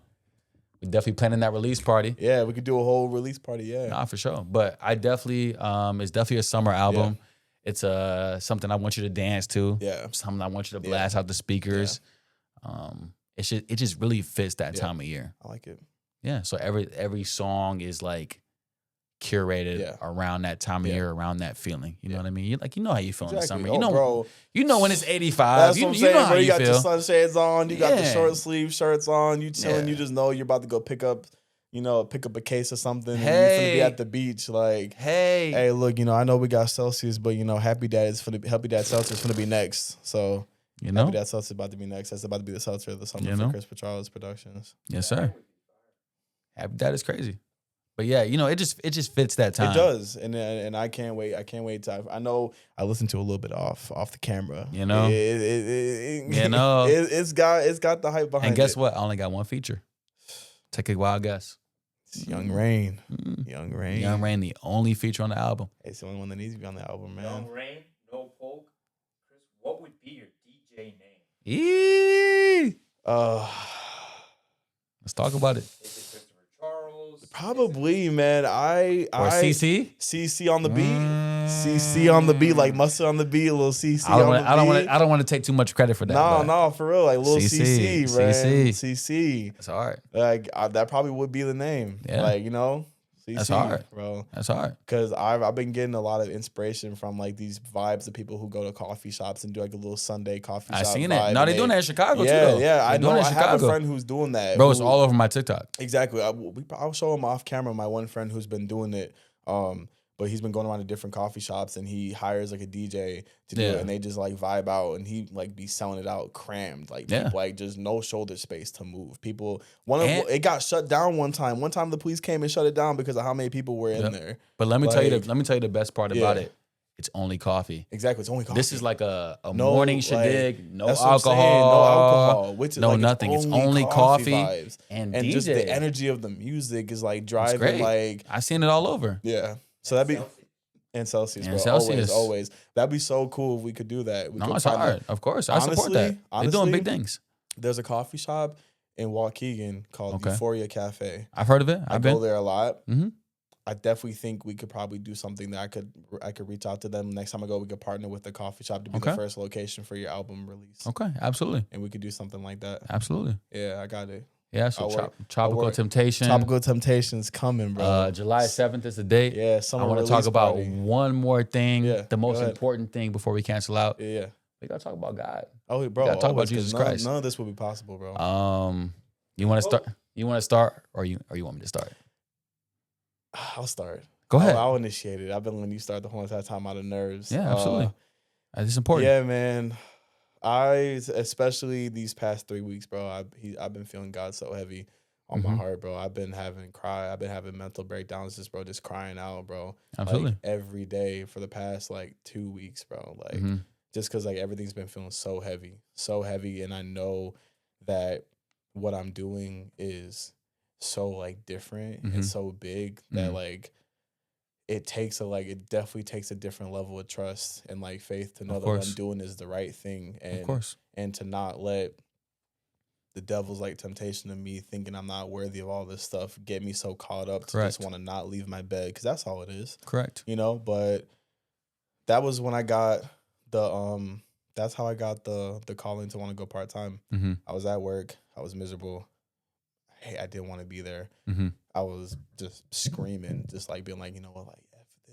We definitely planning that release party. Yeah, we could do a whole release party. Yeah, Nah, for sure. But I definitely, it's definitely a summer album. It's something I want you to dance to. Yeah, Something I want you to blast out the speakers. It just really fits that time of year. I like it. Yeah. So every song is like curated around that time of year, around that feeling. You know what I mean? You know how you feel in the summer. Oh, You know, bro. You know when it's 85. That's you, what I'm you saying, know how bro. You you got feel. your sunshades on. You got the Yeah. short sleeve shirts on. You chilling. Yeah. You just know you're about to go pick up a case of something. And Hey. you're finna be at the beach. Like, Hey. hey, look, I know we got Celsius, but Happy Dad Seltzer is finna be next. So You know? Happy Dad Seltzer is about to be next. That's about to be the seltzer of the summer for Chris Petrales Productions. Yes, sir. Happy Dad is crazy. But yeah, it just fits that time. It does, and I can't wait. I can't wait to. I know I listened to a little bit off the camera. You know? It's got the hype behind it. And guess what? I only got one feature. Take a wild guess. It's Young Rain. Mm. Young Rain. Young Rain, the only feature on the album. It's the only one that needs to be on the album, man. Young Rain, no Polk. Chris, what would be your DJ name? Eee. Uh, Let's talk about it. Is it Christopher Charles? Probably, man. Or CC? CC on the beat. CC on the beat, like Mustard on the beat, a little CC on the beat. I don't want to take too much credit for that. No, for real, like little CC, right? CC. That's hard. Like that probably would be the name. Yeah. Like CC, That's hard, bro. That's hard. Because I've been getting a lot of inspiration from like these vibes of people who go to coffee shops and do like a little Sunday coffee shop. I seen vibe, it. No, they're doing that in Chicago too. Though. Yeah, I know. Doing it in I have Chicago. a friend who's doing that. Bro, it's all over my TikTok. Exactly. I'll show him off camera. My one friend who's been doing it. But he's been going around to different coffee shops and he hires like a DJ to do it, and they just like vibe out, and he like be selling it out crammed, like people, like just no shoulder space to move. People, it got shut down one time. One time the police came and shut it down because of how many people were in there. But let me tell you the best part about it. It's only coffee. Exactly, it's only coffee. This is like a morning shadig, no alcohol, no alcohol, which is no like nothing. It's only coffee vibes. and DJ. Just the energy of the music is like driving. Like I seen it all over. Yeah, so that'd be. And Celsius, bro. Celsius. Always. That'd be so cool if we could do that. It's hard. Of course, I support that. They're doing big things. There's a coffee shop in Waukegan called Euphoria Cafe. I've heard of it. I go there a lot. Mm-hmm. I definitely think we could probably do something that I could reach out to them next time I go. We could partner with the coffee shop to be the first location for your album release. Okay, absolutely. And we could do something like that. Absolutely. Yeah, I got it. Yeah, so Tropical Temptation. Tropical Temptation's coming, bro. July 7th is the date. Yeah, I want to talk about one more thing. Yeah, the most important thing before we cancel out. Yeah. We got to talk about God. Oh, bro. We got to talk about Jesus Christ. None of this would be possible, bro. You want to start? You want to start, or you want me to start? I'll start. Go ahead. I'll initiate it. I've been letting you start the whole entire time out of nerves. Yeah, absolutely. It's important. Yeah, man. Especially these past 3 weeks, bro. I've been feeling God so heavy on my heart, bro. I've been having mental breakdowns, just crying out, bro. Absolutely. Like, every day for the past 2 weeks, bro. Like just because everything's been feeling so heavy, and I know that what I'm doing is so different and so big that it definitely takes a different level of trust and faith to know that what I'm doing is the right thing, and to not let the devil's temptation of me thinking I'm not worthy of all this stuff get me so caught up to just want to not leave my bed, because that's all it is. Correct. But that was when I got that's how I got the calling to want to go part-time. I was at work. I was miserable. I didn't want to be there. I was just screaming, just being F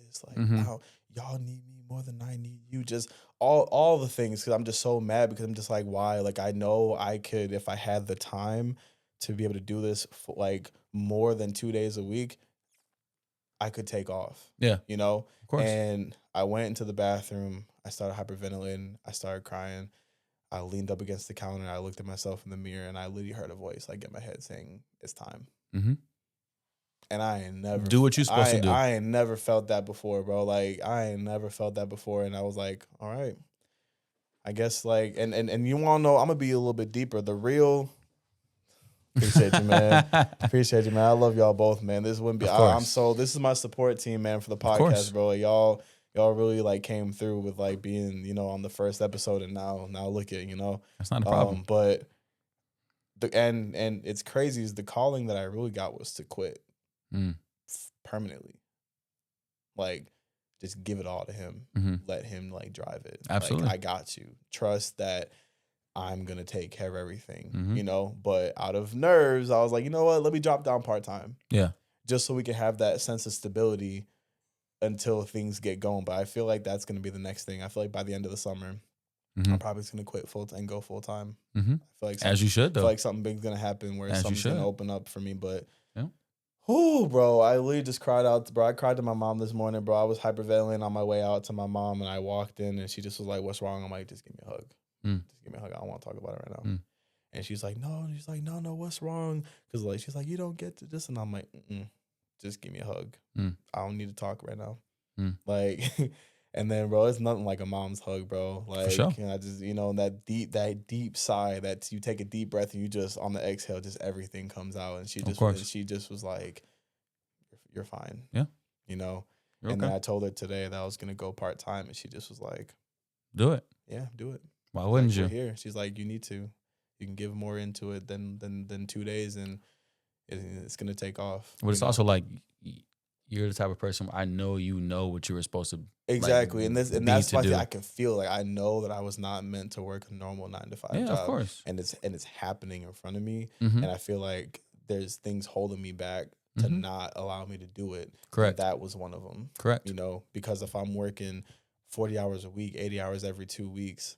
this, now y'all need me more than I need you. Just all the things, because I'm just so mad, because I'm just why? I know I could, if I had the time to be able to do this for more than 2 days a week, I could take off. Yeah. Of course. And I went into the bathroom. I started hyperventilating. I started crying. I leaned up against the counter, and I looked at myself in the mirror, and I literally heard a voice in my head saying, "It's time." And I ain't never Do what you're supposed to do. I ain't never felt that before, bro. Like I ain't never felt that before. And I was like, all right. I guess like and you wanna know, I'm gonna be a little bit deeper. The real appreciate you, man. Appreciate you, man. I love y'all both, man. This wouldn't be this is my support team, man, for the podcast, bro. Y'all really like came through with like being, you know, on the first episode, and now look at, you know. That's not a problem. But and it's crazy is the calling that I really got was to quit permanently. Like just give it all to him. Let him like drive it. Absolutely. Like, I got you. Trust that I'm gonna take care of everything, you know. But out of nerves, I was like, you know what? Let me drop down part-time. Yeah. Just so we can have that sense of stability until things get going. But I feel like that's gonna be the next thing. I feel like by the end of the summer, I'm probably just gonna quit full-time and go full-time. I feel like as you should, though. I feel like something big's gonna happen where something's gonna open up for me. But yeah. Oh, bro, I literally just cried out. Bro, I cried to my mom this morning, bro. I was hyperventilating on my way out to my mom, and I walked in, and she just was like, "What's wrong?" I'm like, "Just give me a hug. Just give me a hug. I don't want to talk about it right now." And she's like, "No." And she's like, "No, what's wrong?" Because like she's like, "You don't get to this," and I'm like, "Just give me a hug. I don't need to talk right now." Like, and then, bro, it's nothing like a mom's hug, bro. Like, for sure. I just, you know, that deep sigh that you take a deep breath and you just on the exhale, just everything comes out. And she just was like, "You're fine." Yeah. You know. You're and okay. then I told her today that I was gonna go part-time, and she just was like, "Do it." Yeah, do it. Why wouldn't you? Here, she's like, "You need to. You can give more into it than 2 days, and it's gonna take off." But it's also like you're the type of person I know you know what you were supposed to exactly, like, and that's why I can feel like I know that I was not meant to work a normal 9-to-5 job. Of course, and it's happening in front of me, and I feel like there's things holding me back to not allow me to do it. Correct. And that was one of them. Correct. You know, because if I'm working 40 hours a week, 80 hours every 2 weeks,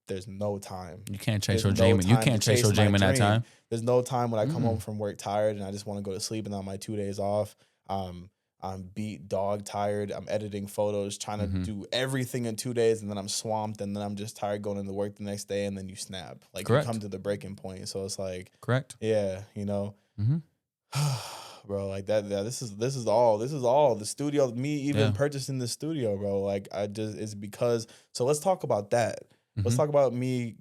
there's no time. You can't chase your dream. You can't chase your dream in that time. There's no time when I come home from work tired and I just want to go to sleep, and on my 2 days off, I'm beat, dog tired. I'm editing photos, trying to do everything in 2 days, and then I'm swamped, and then I'm just tired going into work the next day, and then you snap. Like, you come to the breaking point. So it's like, correct. Yeah, you know. Bro, like that this is all the studio, me even purchasing the studio, bro. Like, it's because, so let's talk about that. Let's talk about me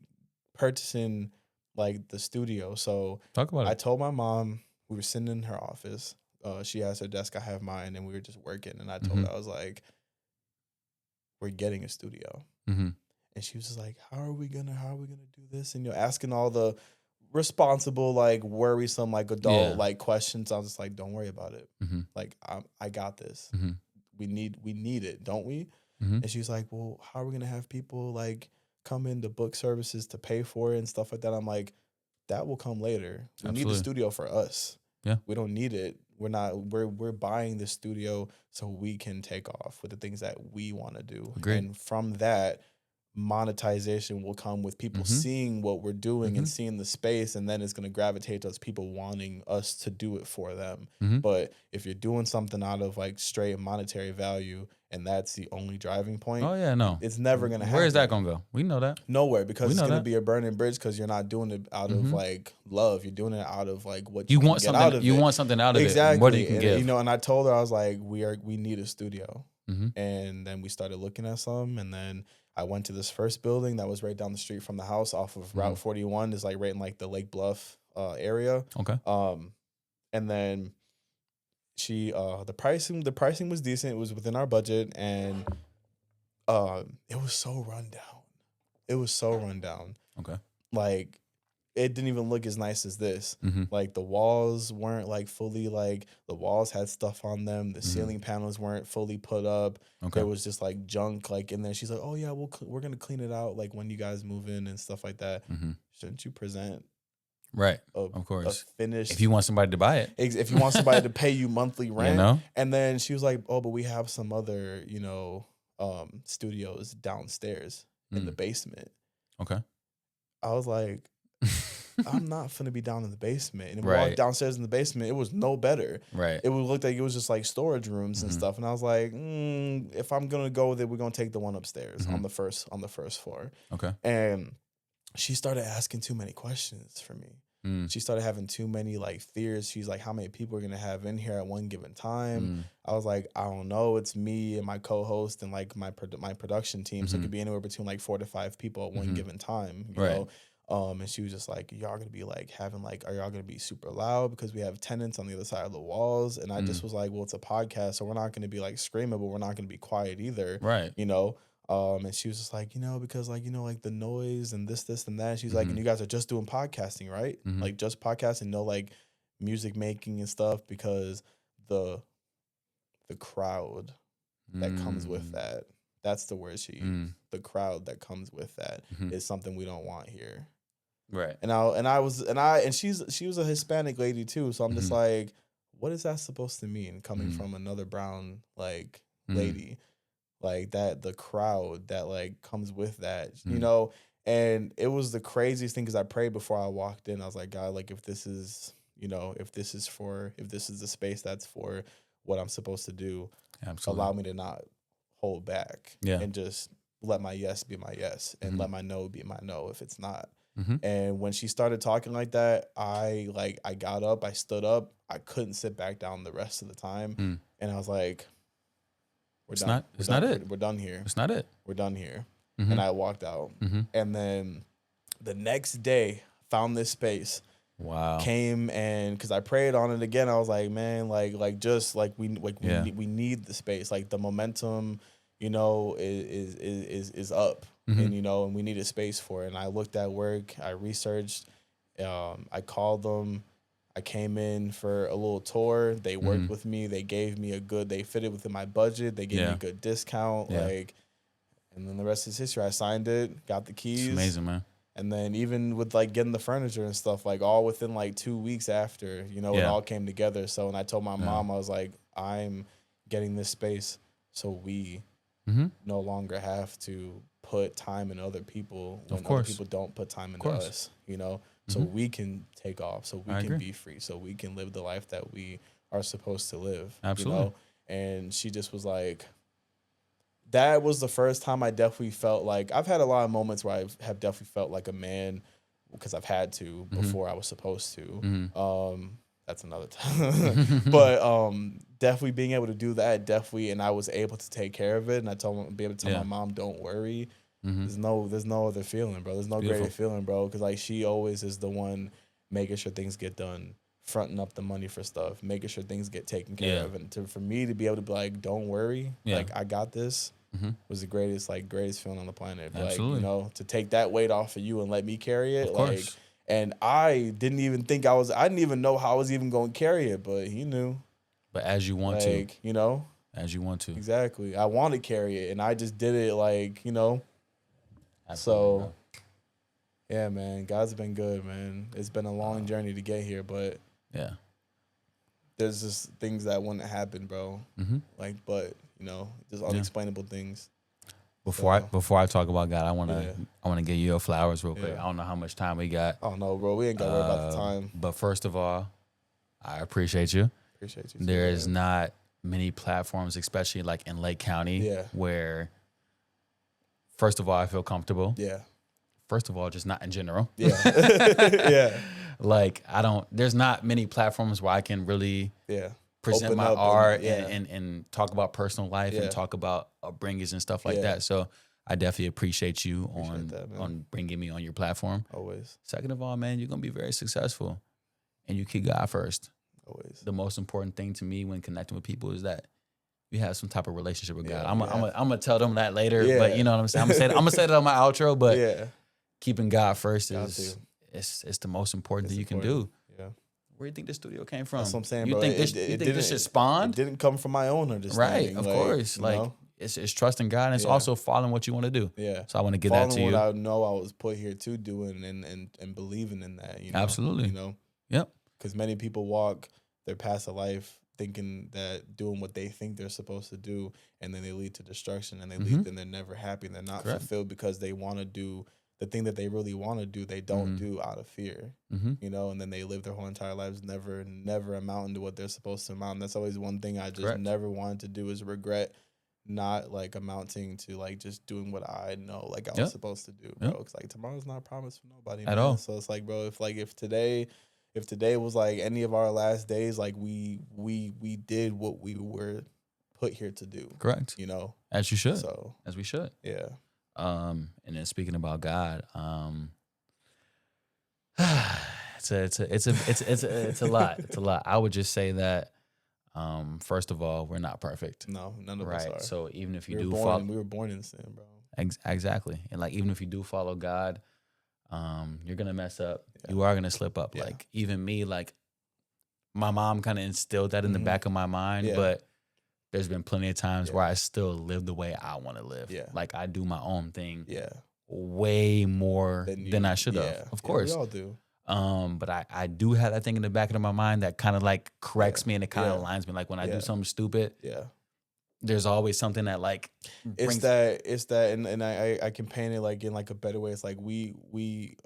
purchasing like the studio. So talk about it. I told my mom, we were sitting in her office. She has her desk, I have mine, and we were just working. And I told her, I was like, we're getting a studio. And she was just like, how are we gonna do this? And asking all the responsible, like, worrisome, like, adult like questions. I was just like, don't worry about it. Like, I got this. We need it, don't we? And she's like, well, how are we gonna have people like come in to book services to pay for it and stuff like that? I'm like, that will come later. We need the studio for us. Yeah, we don't need it. We're buying the studio so we can take off with the things that we want to do. Agreed. And from that, monetization will come with people seeing what we're doing and seeing the space, and then it's going to gravitate towards people wanting us to do it for them. But if you're doing something out of like straight monetary value, and that's the only driving point, it's never going to happen. Where is that going to go? We know that. Nowhere, because it's going to be a burning bridge, because you're not doing it out of like love. You're doing it out of like what you want something out of it. You want something out of it. What do you can give? You know, and I told her, I was like, we need a studio. And then we started looking at some, and then I went to this first building that was right down the street from the house off of Route 41. Is like right in like the Lake Bluff area. Okay. And then the pricing was decent. It was within our budget, and it was so run down. Okay. Like, it didn't even look as nice as this. Like, the walls weren't like fully, like, the walls had stuff on them. The ceiling panels weren't fully put up. Okay. There was just like junk, like, in there. She's like, oh yeah, we're gonna clean it out, like, when you guys move in and stuff like that. Shouldn't you present of course, a finished, if you want somebody to buy it, if you want somebody to pay you monthly rent? You know? And then she was like, oh, but we have some other, you know, studios downstairs in the basement. Okay. I was like, I'm not finna be down in the basement. And we walked downstairs in the basement, it was no better. Right. It would look like it was just like storage rooms and stuff. And I was like, if I'm gonna go with it, we're gonna take the one upstairs on the first floor. Okay. And she started asking too many questions for me. Mm. She started having too many like fears. She's like, how many people are gonna have in here at one given time? Mm. I was like, I don't know. It's me and my co-host and like my production team. So it could be anywhere between like 4 to 5 people at one given time. You Right. know. And she was just like, y'all gonna be like having like, are y'all gonna be super loud because we have tenants on the other side of the walls? And I just was like, well, it's a podcast, so we're not gonna be like screaming, but we're not gonna be quiet either. Right. You know. And she was just like, you know, because like, you know, like the noise and this and that. She's like, and you guys are just doing podcasting, right? Like just podcasting, no like music making and stuff, because the crowd that comes with that. That's the word she used. The crowd that comes with that is something we don't want here. Right. And she was a Hispanic lady too. So I'm just like, what is that supposed to mean coming from another brown like lady? Like that, the crowd that like comes with that, you know? And it was the craziest thing because I prayed before I walked in. I was like, God, like if this is, you know, if this is the space that's for what I'm supposed to do, Absolutely. allow me to not hold back and just let my yes be my yes and let my no be my no if it's not. And when she started talking like that, I got up, I stood up, I couldn't sit back down the rest of the time. And I was like, we're done here. It's not it. We're done here. And I walked out. And then the next day, found this space. Wow. Came and because I prayed on it again, I was like, man, we need the space. Like the momentum, you know, is up. And you know, and we need a space for it. And I looked at work, I researched, I called them. I came in for a little tour. They worked with me. They gave me they fitted within my budget. They gave me a good discount. Like, and then the rest is history. I signed it, got the keys. It's amazing, man. And then even with like getting the furniture and stuff, like all within like 2 weeks after, you know, it all came together. So when I told my mom, I was like, I'm getting this space so we no longer have to put time in other people when other people don't put time into us, you know? So we can take off, so we can be free, so we can live the life that we are supposed to live. Absolutely. You know? And she just was like, that was the first time I definitely felt like, I've had a lot of moments where I have definitely felt like a man because I've had to before I was supposed to. That's another time. But definitely being able to do that, and I was able to take care of it. And I be able to tell my mom, don't worry. There's no other feeling, bro. There's no greater feeling, bro. Because like she always is the one making sure things get done, fronting up the money for stuff, making sure things get taken care of. And for me to be able to be like, don't worry, like I got this, was the greatest feeling on the planet. Like, you know, to take that weight off of you and let me carry it, like. And I didn't even know how I was even going to carry it, but he knew. But as you want to, you know, as you want to, exactly. I want to carry it, and I just did it, like, you know. Absolutely, so, yeah, man, God's been good, man. It's been a long journey to get here, but there's just things that wouldn't happen, bro. Like, but you know, just unexplainable things. Before I talk about God, I wanna give you your flowers real quick. I don't know how much time we got. Oh no, bro, we ain't got to worry about the time. But first of all, I appreciate you. Appreciate you. There is not many platforms, especially like in Lake County, where first of all I feel comfortable. Yeah. First of all, just not in general. Yeah. Yeah. Like there's not many platforms where I can really present Open my up art and talk about personal life and talk about upbringings and stuff like that. So I definitely appreciate you on bringing me on your platform. Always. Second of all, man, you're going to be very successful and you keep God first. Always. The most important thing to me when connecting with people is that you have some type of relationship with God. I'm gonna tell them that later, but you know what I'm saying? I'm gonna say that on my outro, but keeping God first is it's the most important thing you can do. Where do you think the studio came from? That's what I'm saying, you bro. Think this shit spawned? It didn't come from my own understanding. Right, of course. Like, it's trusting God, and it's also following what you want to do. Yeah. So I want to give that to you. Following what I know I was put here to do and believing in that. You know? Absolutely. You know? Yep. Because many people walk their path of life thinking that doing what they think they're supposed to do, and then they lead to destruction, and they leave, and they're never happy, and they're not fulfilled because they want to do the thing that they really want to do, they don't do out of fear, you know, and then they live their whole entire lives never amounting to what they're supposed to amount. And that's always one thing I just never wanted to do is regret not like amounting to like just doing what I know like I Yep. was supposed to do, bro. Yep. Cause like tomorrow's not promised for nobody, At man. all. So it's like, bro, if today was like any of our last days, like we did what we were put here to do, Correct. you know. As you should. So As we should. yeah, And then speaking about God, it's a lot. It's a lot. I would just say that first of all, we're not perfect. no, none of us Right. are. So even if you we do were born, follow we were born in sin, bro. exactly. And like even if you do follow God, you're gonna mess up. Yeah. You are gonna slip up. Yeah. Like even me, like my mom kind of instilled that in the Mhm. back of my mind, Yeah. but there's been plenty of times Yeah. where I still live the way I want to live. Yeah. Like I do my own thing Yeah, way more than I should have. yeah. Of Yeah, course. we all do. But I do have that thing in the back of my mind that kind of like corrects me and it kind of Yeah. aligns me. Like when I Yeah. do something stupid, Yeah. there's always something that like It's that, and I can paint it like in like a better way. It's like we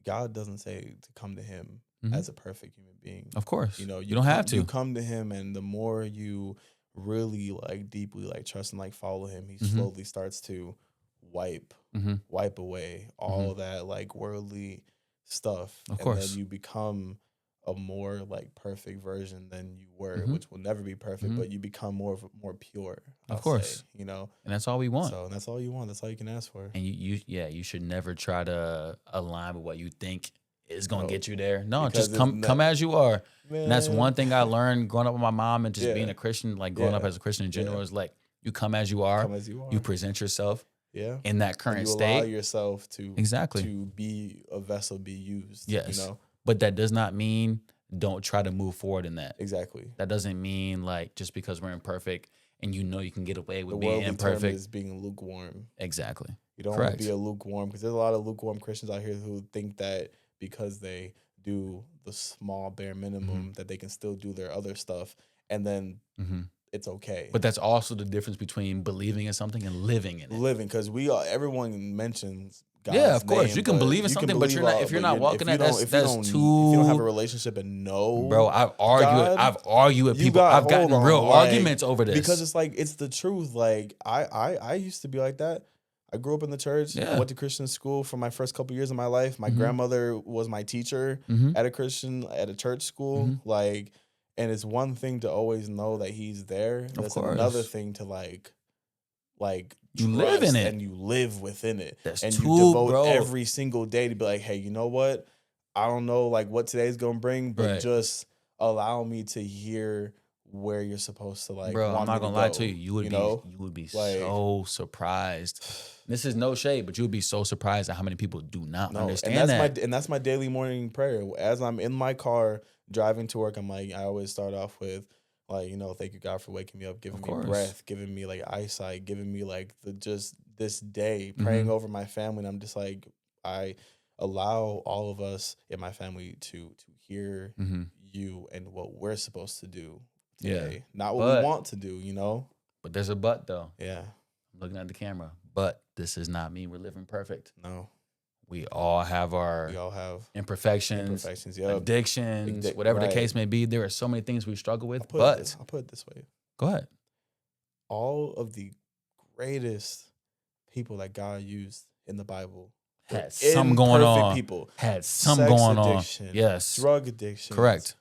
God doesn't say to come to him Mhm. as a perfect human being. Of course, You know, you don't have to. You come to him, and the more you really like deeply like trust and like follow him, he Mhm. slowly starts to wipe Mhm. away all that like worldly stuff. Of And course. then you become a more like perfect version than you were, Mhm. which will never be perfect, Mhm. but you become more pure. I'll course. say, you know. And that's all we want. So that's all you want. That's all you can ask for. And you should never try to align with what you think is gonna No. get you there. No, Because just it's come as you are. And that's Man. one thing I learned growing up with my mom and just Yeah. being a Christian, like growing up Yeah. as a Christian in general, Yeah. is like you come as you are. Come as you are. You present yourself Yeah. in that And current you allow state. yourself to Exactly. to be a vessel, be used. Yes. You know? But that does not mean don't try to move forward in that. Exactly. That doesn't mean like just because we're imperfect and you know you can get away with The being worldly term imperfect. is being lukewarm. Exactly. You don't want Correct. to be a lukewarm, because there's a lot of lukewarm Christians out here who think that because they do the small bare minimum that they can still do their other stuff, and then hmm it's okay. But that's also the difference between believing in something and living in it. living, because everyone mentions God's Yeah, of course. name, You can but believe in something, but if you're not walking that, that's if you don't too. have a relationship and know, Bro, I've argued with you people. got- I've gotten hold on, real like, arguments over this. because it's like it's the truth. Like I used to be like that. I grew up in the church. Yeah. I went to Christian school for my first couple years of my life. My Mhm. grandmother was my teacher Mhm. at a church school. Mhm. Like, and it's one thing to always know that he's there. That's another course. thing to like You live in trust, it. and you live within it. That's and too, you devote bro. every single day to be like, hey, you know what? I don't know like what today's gonna bring, but Right. just allow me to hear where you're supposed to like. Bro, I'm want me not to gonna lie go, to you. You would be Like- so surprised. This is no shade, but you would be so surprised at how many people do not understand and that. that's my daily morning prayer. As I'm in my car driving to work, I'm like, I always start off with like, thank you God for waking me up, giving Of me course. breath, giving me like eyesight, giving me like just this day, praying Mhm. over my family. And I'm just like, I allow all of us in my family to hear Mhm. you and what we're supposed to do Yeah. today, not what But- we want to do. But there's a but though. Yeah, I'm looking at the camera. But this does not mean we're living perfect. no, We all have our we all have imperfections, imperfections. Yeah, addictions, Addic- whatever the right. case may be. There are so many things we struggle with. I'll put it this way. Go ahead. All of the greatest people that God used in the Bible Had some going imperfect on. people, Had some sex going addiction, on. Yes. drug addiction, Correct.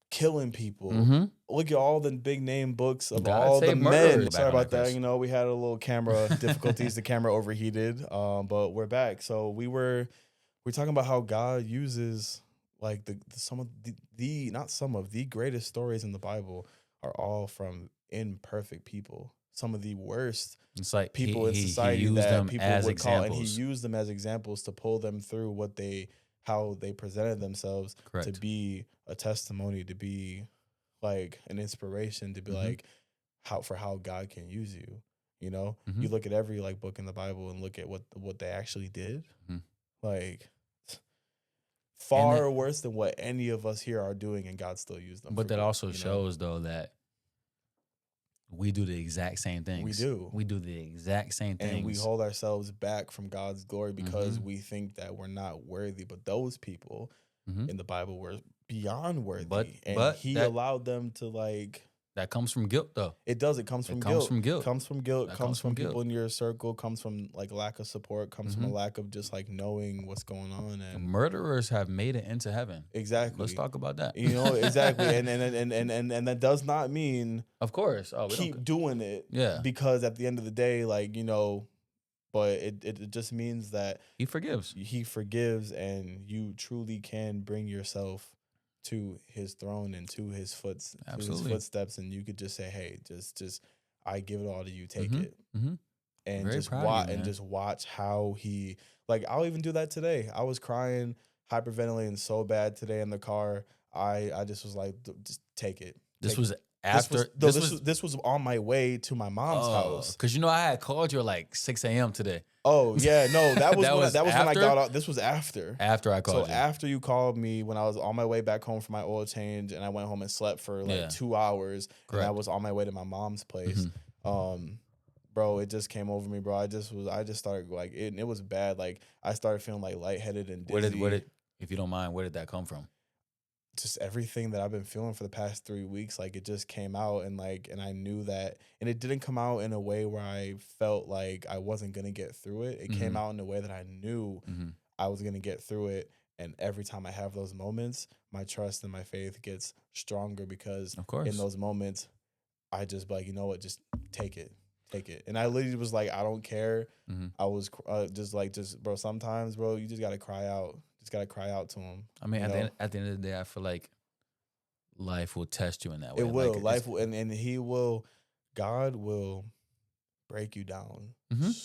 Killing people. Mm-hmm. Look at all the big name books of God all the Save men. Murder. Back Sorry on about that, that. Chris. We had a little camera difficulties. The camera overheated. But we're back. So we're talking about how God uses like the greatest stories in the Bible are all from imperfect people. Some of the worst It's like people in he society used that them people as would call, and examples. he used them as examples to pull them through how they presented themselves, Correct. to be a testimony, to be like an inspiration, to be Mhm. like how God can use you. Mhm. You look at every like book in the Bible and look at what they actually did, Mhm. like far worse than what any of us here are doing, and God still used them. But for that good, also shows though that we do the exact same things. We do. We do the exact same things. and we hold ourselves back from God's glory because Mhm. we think that we're not worthy. But those people Mhm. in the Bible were beyond worthy, But and He that- allowed them to like That comes from guilt, though. It does. It comes from It comes guilt. from guilt. Comes from guilt. That Comes from people guilt. in your circle. Comes from like lack of support. Comes from a Mhm. lack of just like knowing what's going on. And Murderers have made it into heaven. exactly. Let's talk about that. You know, exactly. And that does not mean Of course. Oh, we keep don't. doing it. Yeah. Because at the end of the day, like, you know, but it just means that He forgives. he forgives, and you truly can bring yourself to his throne and to his Absolutely. footsteps, and you could just say, hey, just I give it all to you, take Mhm. it. Mhm. And Very just proud of watch you, and man. just watch how he, like, I'll even do that today. I was crying, hyperventilating so bad today in the car. I just was like, just take it. This Take was it." after. This was on my way to my mom's house. Because you know I had called you at like 6 a.m. today. Oh yeah, no, that was That when was I after? got off. This was after. After I So called you. after you called me, when I was on my way back home for my oil change, and I went home and slept for like Yeah. 2 hours, and I Correct. was on my way to my mom's place. Bro, it just came over me, bro. I just started like it was bad. Like I started feeling like lightheaded and dizzy. Where did, if you don't mind, where did that come from? Just everything that I've been feeling for the past 3 weeks, like it just came out, and I knew that, and it didn't come out in a way where I felt like I wasn't gonna get through it. It came Mhm. out in a way that I knew Mhm. I was gonna get through it. And every time I have those moments, my trust and my faith gets stronger, because Of course. in those moments, I just be like, you know what, just take it. And I literally was like, I don't care. Mhm. I was just bro. Sometimes, bro, you just gotta cry out. Just gotta cry out to him. I mean, you at know? the end of the day, I feel like life will test you in that way. It will. Like, Life will, and he will. God will break you down.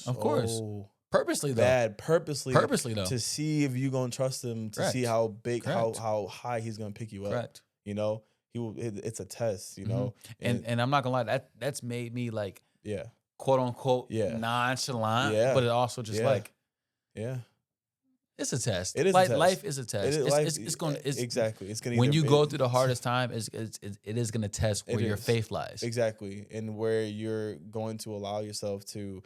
Of course. So purposely though. bad, purposely though. to see if you gonna trust him, to see Correct. how big, Correct. how high he's gonna pick you up. Correct. You know, he will. It's a test. You know, And I'm not gonna lie, that's made me like yeah, quote unquote Yeah. nonchalant. Yeah. But it also just Yeah. like yeah. it's a test. It is a Life, test. life is a test. It's gonna exactly. It's gonna when either you be- go through the hardest time, it is gonna test where It your is. faith lies. Exactly, and where you're going to allow yourself to,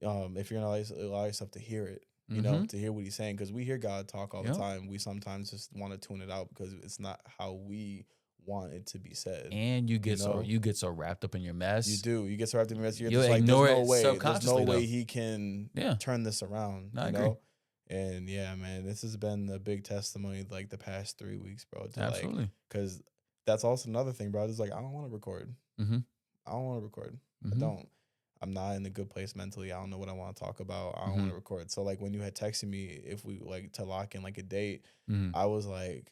if you're gonna allow yourself to hear it, you know, Mhm. to hear what he's saying, because we hear God talk all Yep. the time. We sometimes just want to tune it out because it's not how we want it to be said. And you get know? you get so wrapped up in your mess. You do. You get so wrapped in the mess. You're You'll just like, ignore there's it no way. There's no subconsciously, way though. he can Yeah. turn this around. No, I you agree. know? And yeah, man, this has been a big testimony like the past 3 weeks, bro. To Absolutely. because that's also another thing, bro. It's like, I don't want to record. Mm-hmm. I don't want to record. I don't. I'm not in a good place mentally. I don't know what I want to talk about. I don't want to record. So like when you had texted me if we like to lock in like a date, I was like,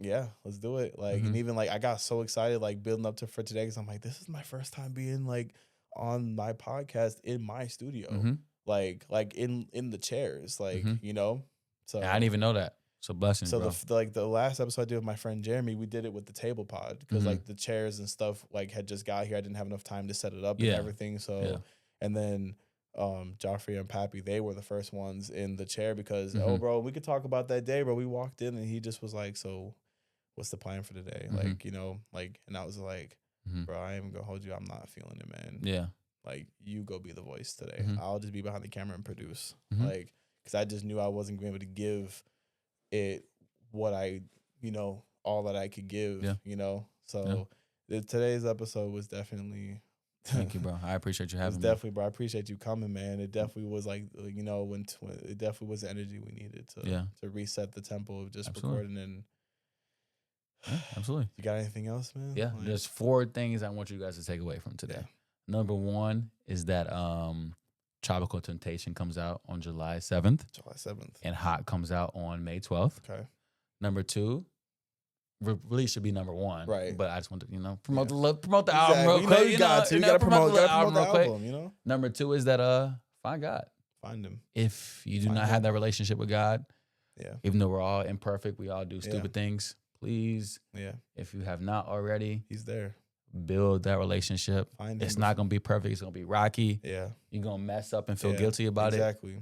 yeah, let's do it. Like, and even like I got so excited like building up to for today, because I'm like, this is my first time being like on my podcast in my studio, like in the chairs, like you know. So I didn't even know that. So blessings, so bro. the last episode I did with my friend Jeremy, we did it with the table pod, because like the chairs and stuff like had just got here. I didn't have enough time to set it up and everything. So and then Joffrey and Pappy, they were the first ones in the chair, because oh bro, we could talk about that day, bro. We walked in and he just was like, so what's the plan for today? Like, you know, like, and I was like, bro, I ain't even gonna hold you. I'm not feeling it, man. Yeah. Like, you go be the voice today. I'll just be behind the camera and produce. Like, because I just knew I wasn't going to be able to give it what I, you know, all that I could give, you know? So today's episode was definitely. Thank you, bro. I appreciate you having me. Definitely, bro. I appreciate you coming, man. It definitely was like, you know, when it definitely was the energy we needed to reset the tempo of just recording. And yeah, absolutely. You got anything else, man? Yeah, Like, there's 4 things I want you guys to take away from today. Yeah. Number 1 is that Tropical Temptation comes out on July 7th. July 7th. And Hot comes out on May 12th. Okay. Number 2, release should be number 1. Right. But I just want to, you know, promote the album real You quick. know you got to. You got to promote the album, you know? Number 2 is that find God. Find him. If you do Find not him. have that relationship with God, Yeah. even though we're all imperfect, we all do stupid things, please, Yeah. if you have not already, He's there. build that relationship. Find him. It's not going to be perfect. It's going to be rocky. Yeah. You're going to mess up and feel Yeah, guilty about it. Exactly.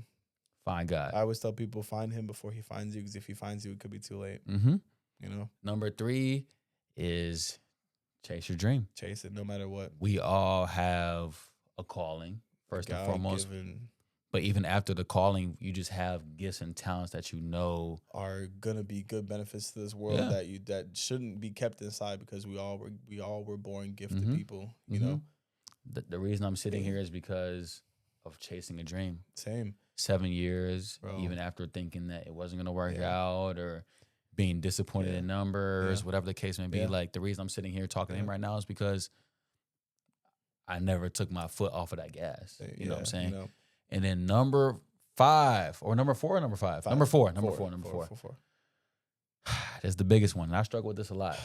Find God. I always tell people, find him before he finds you, because if he finds you, it could be too late. Mm-hmm. You know? Number 3 is chase your dream. Chase it no matter what. We all have a calling, first and foremost. God-given. But even after the calling, you just have gifts and talents that you know. Are gonna be good benefits to this world Yeah. that shouldn't be kept inside, because we all were born gifted Mhm. people. You know, The reason I'm sitting Yeah. here is because of chasing a dream. same, 7 years, Bro. even after thinking that it wasn't going to work Yeah. out or being disappointed Yeah. in numbers, Yeah. whatever the case may be. Yeah. Like, the reason I'm sitting here talking to him Yeah. right now is because I never took my foot off of that gas. You know what I'm saying? You know, And then number 5 or number 4 or number 5? Number 4. Number 4. Four. That's the biggest one. And I struggle with this a lot.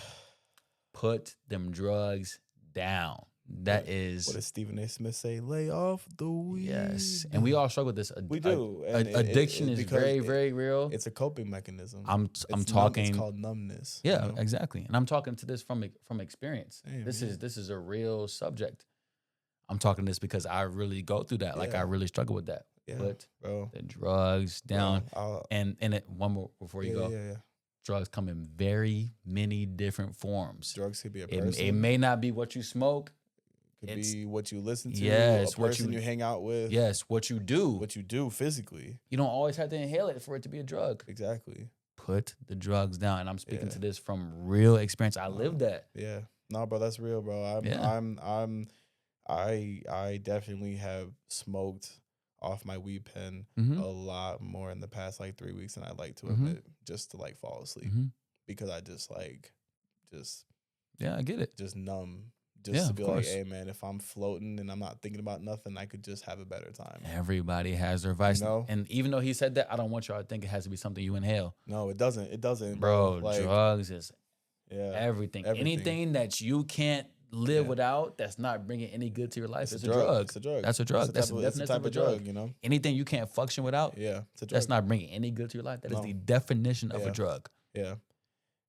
Put them drugs down. That is What does Stephen A. Smith say? Lay off the weed. yes. And we all struggle with this. We do. And Addiction is because very, very real. It's a coping mechanism. I'm It's talking. It's called numbness. Yeah, you know? exactly. And I'm talking to this from experience. Same, this yeah. is a real subject. I'm talking this because I really go through that. Like, Yeah. I really struggle with that. Yeah, Put bro. the drugs down. Bro, And one more before you go. Yeah. Drugs come in very many different forms. Drugs could be a person. It may not be what you smoke. could it's- be what you listen to. Yes, a what person you hang out with. Yes, what you do. What you do physically. You don't always have to inhale it for it to be a drug. Exactly. Put the drugs down. And I'm speaking Yeah. to this from real experience. I lived that. Yeah. No, bro, that's real, bro. I definitely have smoked off my weed pen Mhm. a lot more in the past like 3 weeks than I'd like to Mhm. admit, just to like fall asleep, Mhm. because I just Yeah, I get it. just numb, just Yeah, to of be like, course. hey man, if I'm floating and I'm not thinking about nothing, I could just have a better time. Everybody has their vice. know? And even though he said that, I don't want y'all to think it has to be something you inhale. No, it doesn't. It doesn't, Bro, Like, drugs is yeah, everything. everything. Anything that you can't live Yeah. without that's not bringing any good to your life it's is a drug. It's a drug. That's a drug. It's That's the it's definition of a drug. You know. Anything you can't function without, Yeah, it's a drug. that's not bringing any good to your life. That is No. the definition of Yeah. a drug. Yeah,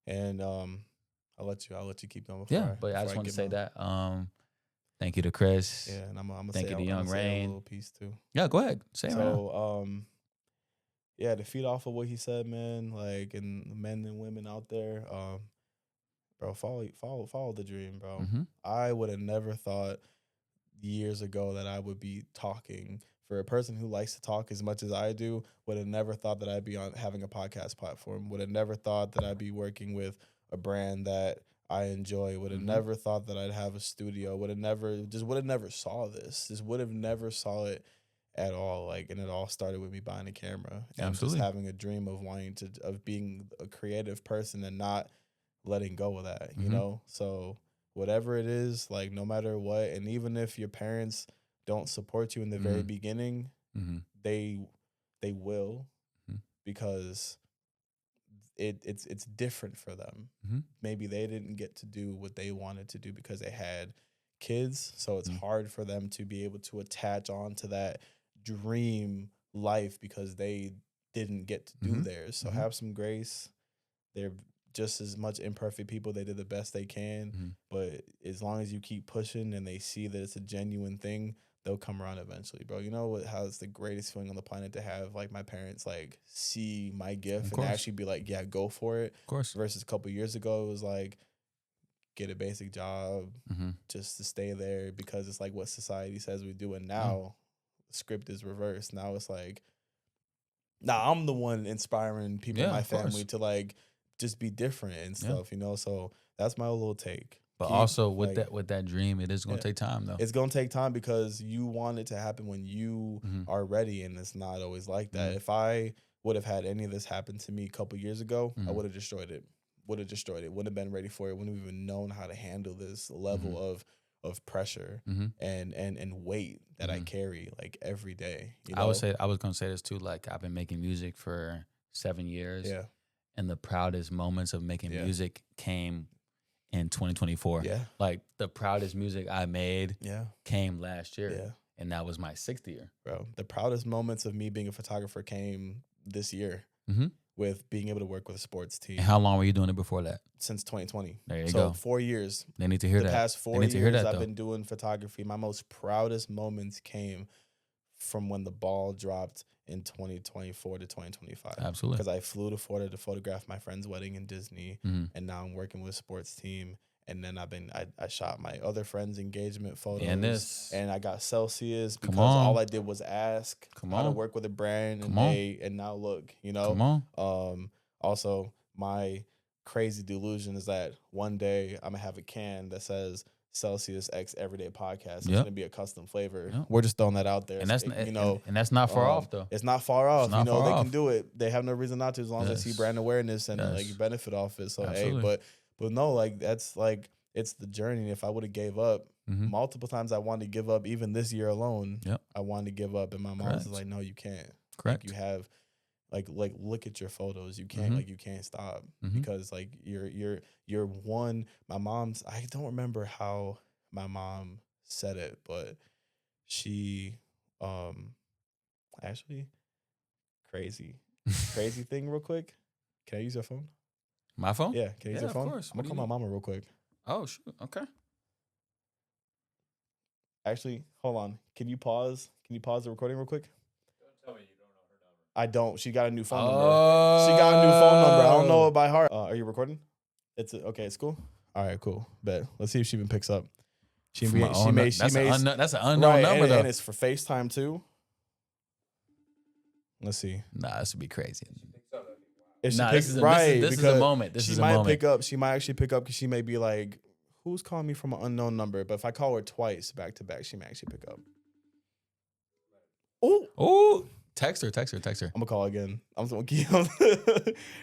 and I'll let you keep going. Before Yeah, but I just want to say that. Thank you to Chris. Yeah, and I'm gonna Thank say, you to I'm Young gonna say a Rain. little piece too. Yeah, go ahead. Say it right now. So yeah, to feed off of what he said, man, like, and the men and women out there, bro, follow the dream, bro. Mhm. I would have never thought years ago that I would be talking. For a person who likes to talk as much as I do, would have never thought that I'd be on having a podcast platform. Would have never thought that I'd be working with a brand that I enjoy. Would have Mhm. never thought that I'd have a studio. Would have never saw this. Just would have never saw it at all. Like, and it all started with me buying a camera and Absolutely. just having a dream of of being a creative person and not letting go of that, you Mhm. know? So whatever it is, like, no matter what, and even if your parents don't support you in the very Mhm. beginning, Mhm. they will, Mhm. because it's different for them. Mhm. Maybe they didn't get to do what they wanted to do because they had kids, so it's Mhm. hard for them to be able to attach on to that dream life because they didn't get to do Mhm. theirs. So Mhm. have some grace. They're just as much imperfect people. They did the best they can, Mhm. but as long as you keep pushing and they see that it's a genuine thing, they'll come around eventually, bro. You know what? How it's the greatest feeling on the planet to have like my parents like see my gift Of and course. actually be like, yeah, go for it. Of course. Versus a couple years ago, it was like, get a basic job Mhm. just to stay there because it's like what society says we do. And now the script is reversed. Now it's like, now I'm the one inspiring people in Yeah, my of course. family to like just be different and Yeah. stuff, you know? So that's my little take. But Keep, also like, with that dream, it is going Yeah. to take time though. it's gonna take time because you want it to happen when you Mhm. are ready, and it's not always like that. Mhm. If I would have had any of this happen to me a couple years ago, I Mhm. would have destroyed it. Wouldn't have been ready for it. Wouldn't have even known how to handle this level of pressure Mhm. and weight that I Mhm. carry like every day. You I know? was going to say this too. Like, I've been making music for 7 years. yeah, And the proudest moments of making Yeah. music came in 2024. yeah, Like, the proudest music I made yeah, came last year. yeah, And that was my 6th year. bro. The proudest moments of me being a photographer came this year Mhm. with being able to work with a sports team And how long were you doing it before that? since 2020. There you So go. 4 years. They need to hear The that. past They 4 need to hear years, that, I've though. been doing photography. My most proudest moments came from when the ball dropped in 2024 to 2025. Absolutely. Because I flew to Florida to photograph my friend's wedding in Disney, Mhm. and now I'm working with a sports team. And then I shot my other friends' engagement photos. And this. And I got Celsius because Come on. all I did was ask Come how to on. work with a brand. Come on. And now look, you know. Come on. Also, my crazy delusion is that one day I'm going to have a can that says Celsius X Everyday Podcast. It's Yep. going to be a custom flavor. Yep. We're just throwing that out there. And that's, you know, and that's not far off, though. it's not far off. not You know, far they off. can do it. They have no reason not to as long as they see Yes. brand awareness and like Yes. you benefit off it. So, Absolutely. hey, but no, like that's like, it's the journey. If I would have gave up Mhm. multiple times, I wanted to give up. Even this year alone, Yep. I wanted to give up. And my mom was Correct. like, no, you can't. Correct. Like you have, like look at your photos. You can't, Mhm. like you can't stop Mhm. because like you're one. My mom's, I don't remember how my mom said it, but she, actually crazy thing real quick. Can I use your phone? My phone? Yeah, can I use Yeah, your of phone? course. I'm What gonna do call you my mama real quick. Oh, shoot. Okay. Actually, hold on. Can you pause the recording real quick? Don't tell me you don't know her number. I don't. She got a new phone number. She got a new phone number. I don't know it by heart. Are you recording? Okay. It's cool. All right, cool. Bet. Let's see if she even picks up. That's an unknown right, number, though. and it's for FaceTime too. Let's see. Nah, this would be crazy. Picks up, that'd be wow. If she Nah, picks, this is a because moment. This she is a might moment. pick up. She might actually pick up because she may be like, "Who's calling me from an unknown number?" But if I call her twice back to back, she may actually pick up. Oh, Oh, text her. I'm gonna call again. I'm just gonna keep.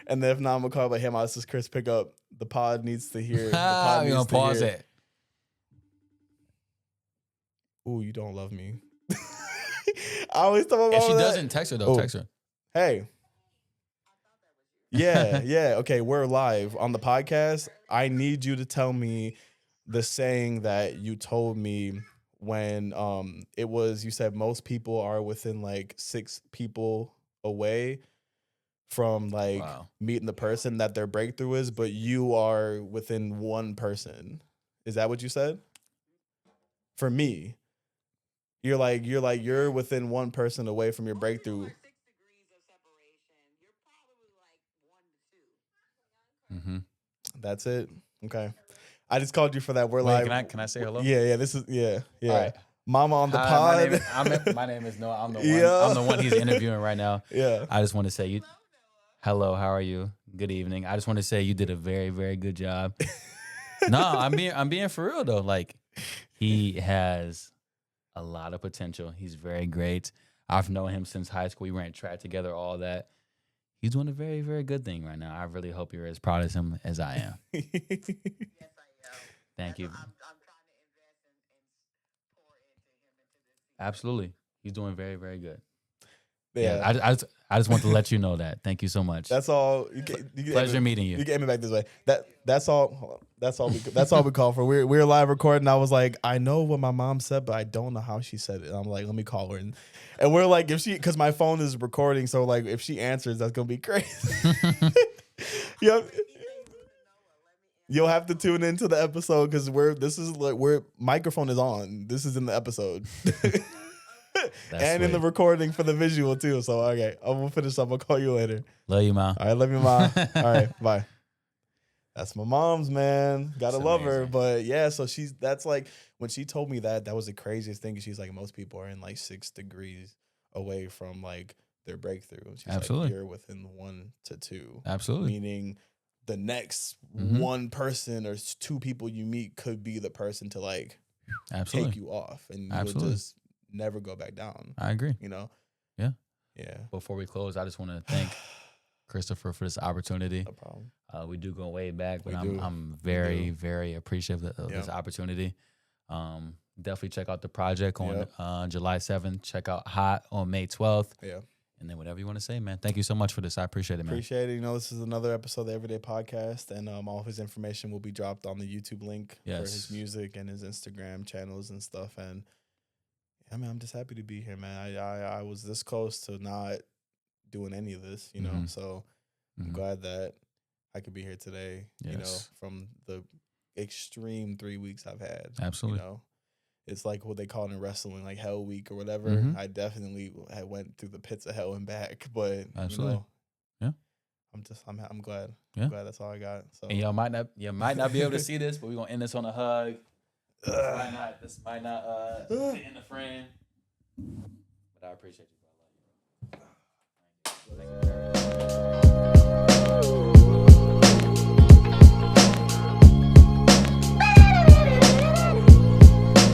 And then if not, I'm gonna call. But hey, this is Chris. Pick up. The pod needs to hear. The pod We're needs gonna to pause hear. it. Ooh, you don't love me. I always tell my mom If she that. doesn't, text her, though. Oh. Text her. Hey. Yeah. Okay, we're live on the podcast. I need you to tell me the saying that you told me when it was, you said most people are within like 6 people away from like Wow. meeting the person that their breakthrough is, but you are within 1 person. Is that what you said? For me. You're within 1 person away from your breakthrough. 6 degrees of separation. You're probably like 1 to 2. Mm-hmm. That's it. Okay. I just called you for that. We're Wait, live. can I say hello? Yeah. This is yeah. All right. Mama on the Hi, pod. my name is Noah. I'm the one. Yeah. I'm the one he's interviewing right now. Yeah. I just want to say you. Hello, how are you? Good evening. I just want to say you did a very, very good job. No, I'm being for real though. Like he has a lot of potential. He's very great. I've known him since high school. We ran track together, all that. He's doing a very, very good thing right now. I really hope you're as proud of him as I am. Yes, I am. Thank you. I'm trying to invest and pour into him into this. Absolutely. He's doing very, very good. Yeah. I just want to let you know that. Thank you so much. That's all. You Pleasure meeting you. You get me back this way. That's all. Hold on. That's all we call for. We're live recording. I was like, I know what my mom said, but I don't know how she said it. And I'm like, let me call her. And we're like, because my phone is recording, so like if she answers, that's gonna be crazy. Yep. You'll have to tune into the episode because microphone is on. This is in the episode. And in the recording for the visual too. So okay, I'm gonna finish up. I'll call you later. Love you, Mom. All right, love you, Mom. All right, bye. That's my mom's, man. Gotta That's love her. amazing. But yeah, so that's like when she told me that was the craziest thing. She's like, most people are in like 6 degrees away from like their breakthrough. She's Absolutely. like, you're within 1 to 2. Absolutely. Meaning the next Mhm. 1 person or 2 people you meet could be the person to like Absolutely. take you off, and you'll Absolutely. just never go back down. I agree. You know? Yeah. Yeah. Before we close, I just want to thank Christopher for this opportunity. No problem. We do go way back, but We do. I'm very, very appreciative of Yeah. this opportunity. Definitely check out the project on July 7th. Check out Hot on May 12th. Yeah. And then whatever you want to say, man. Thank you so much for this. I appreciate it, man. Appreciate it. You know, this is another episode of the Everyday Podcast, and all of his information will be dropped on the YouTube link for his Yes. music and his Instagram channels and stuff. And yeah, man, I'm just happy to be here, man. I was this close to not doing any of this, you know. Mhm. So I'm Mhm. glad that I could be here today. You know, Yes. from the extreme 3 weeks I've had. Absolutely. You know, it's like what they call it in wrestling, like Hell Week or whatever. Mhm. I definitely went through the pits of hell and back, but Absolutely. You know, Yeah. I'm glad. Yeah. I'm glad that's all I got. So And y'all might not be able to see this, but we're gonna end this on a hug. This might not fit in the frame. But I appreciate you.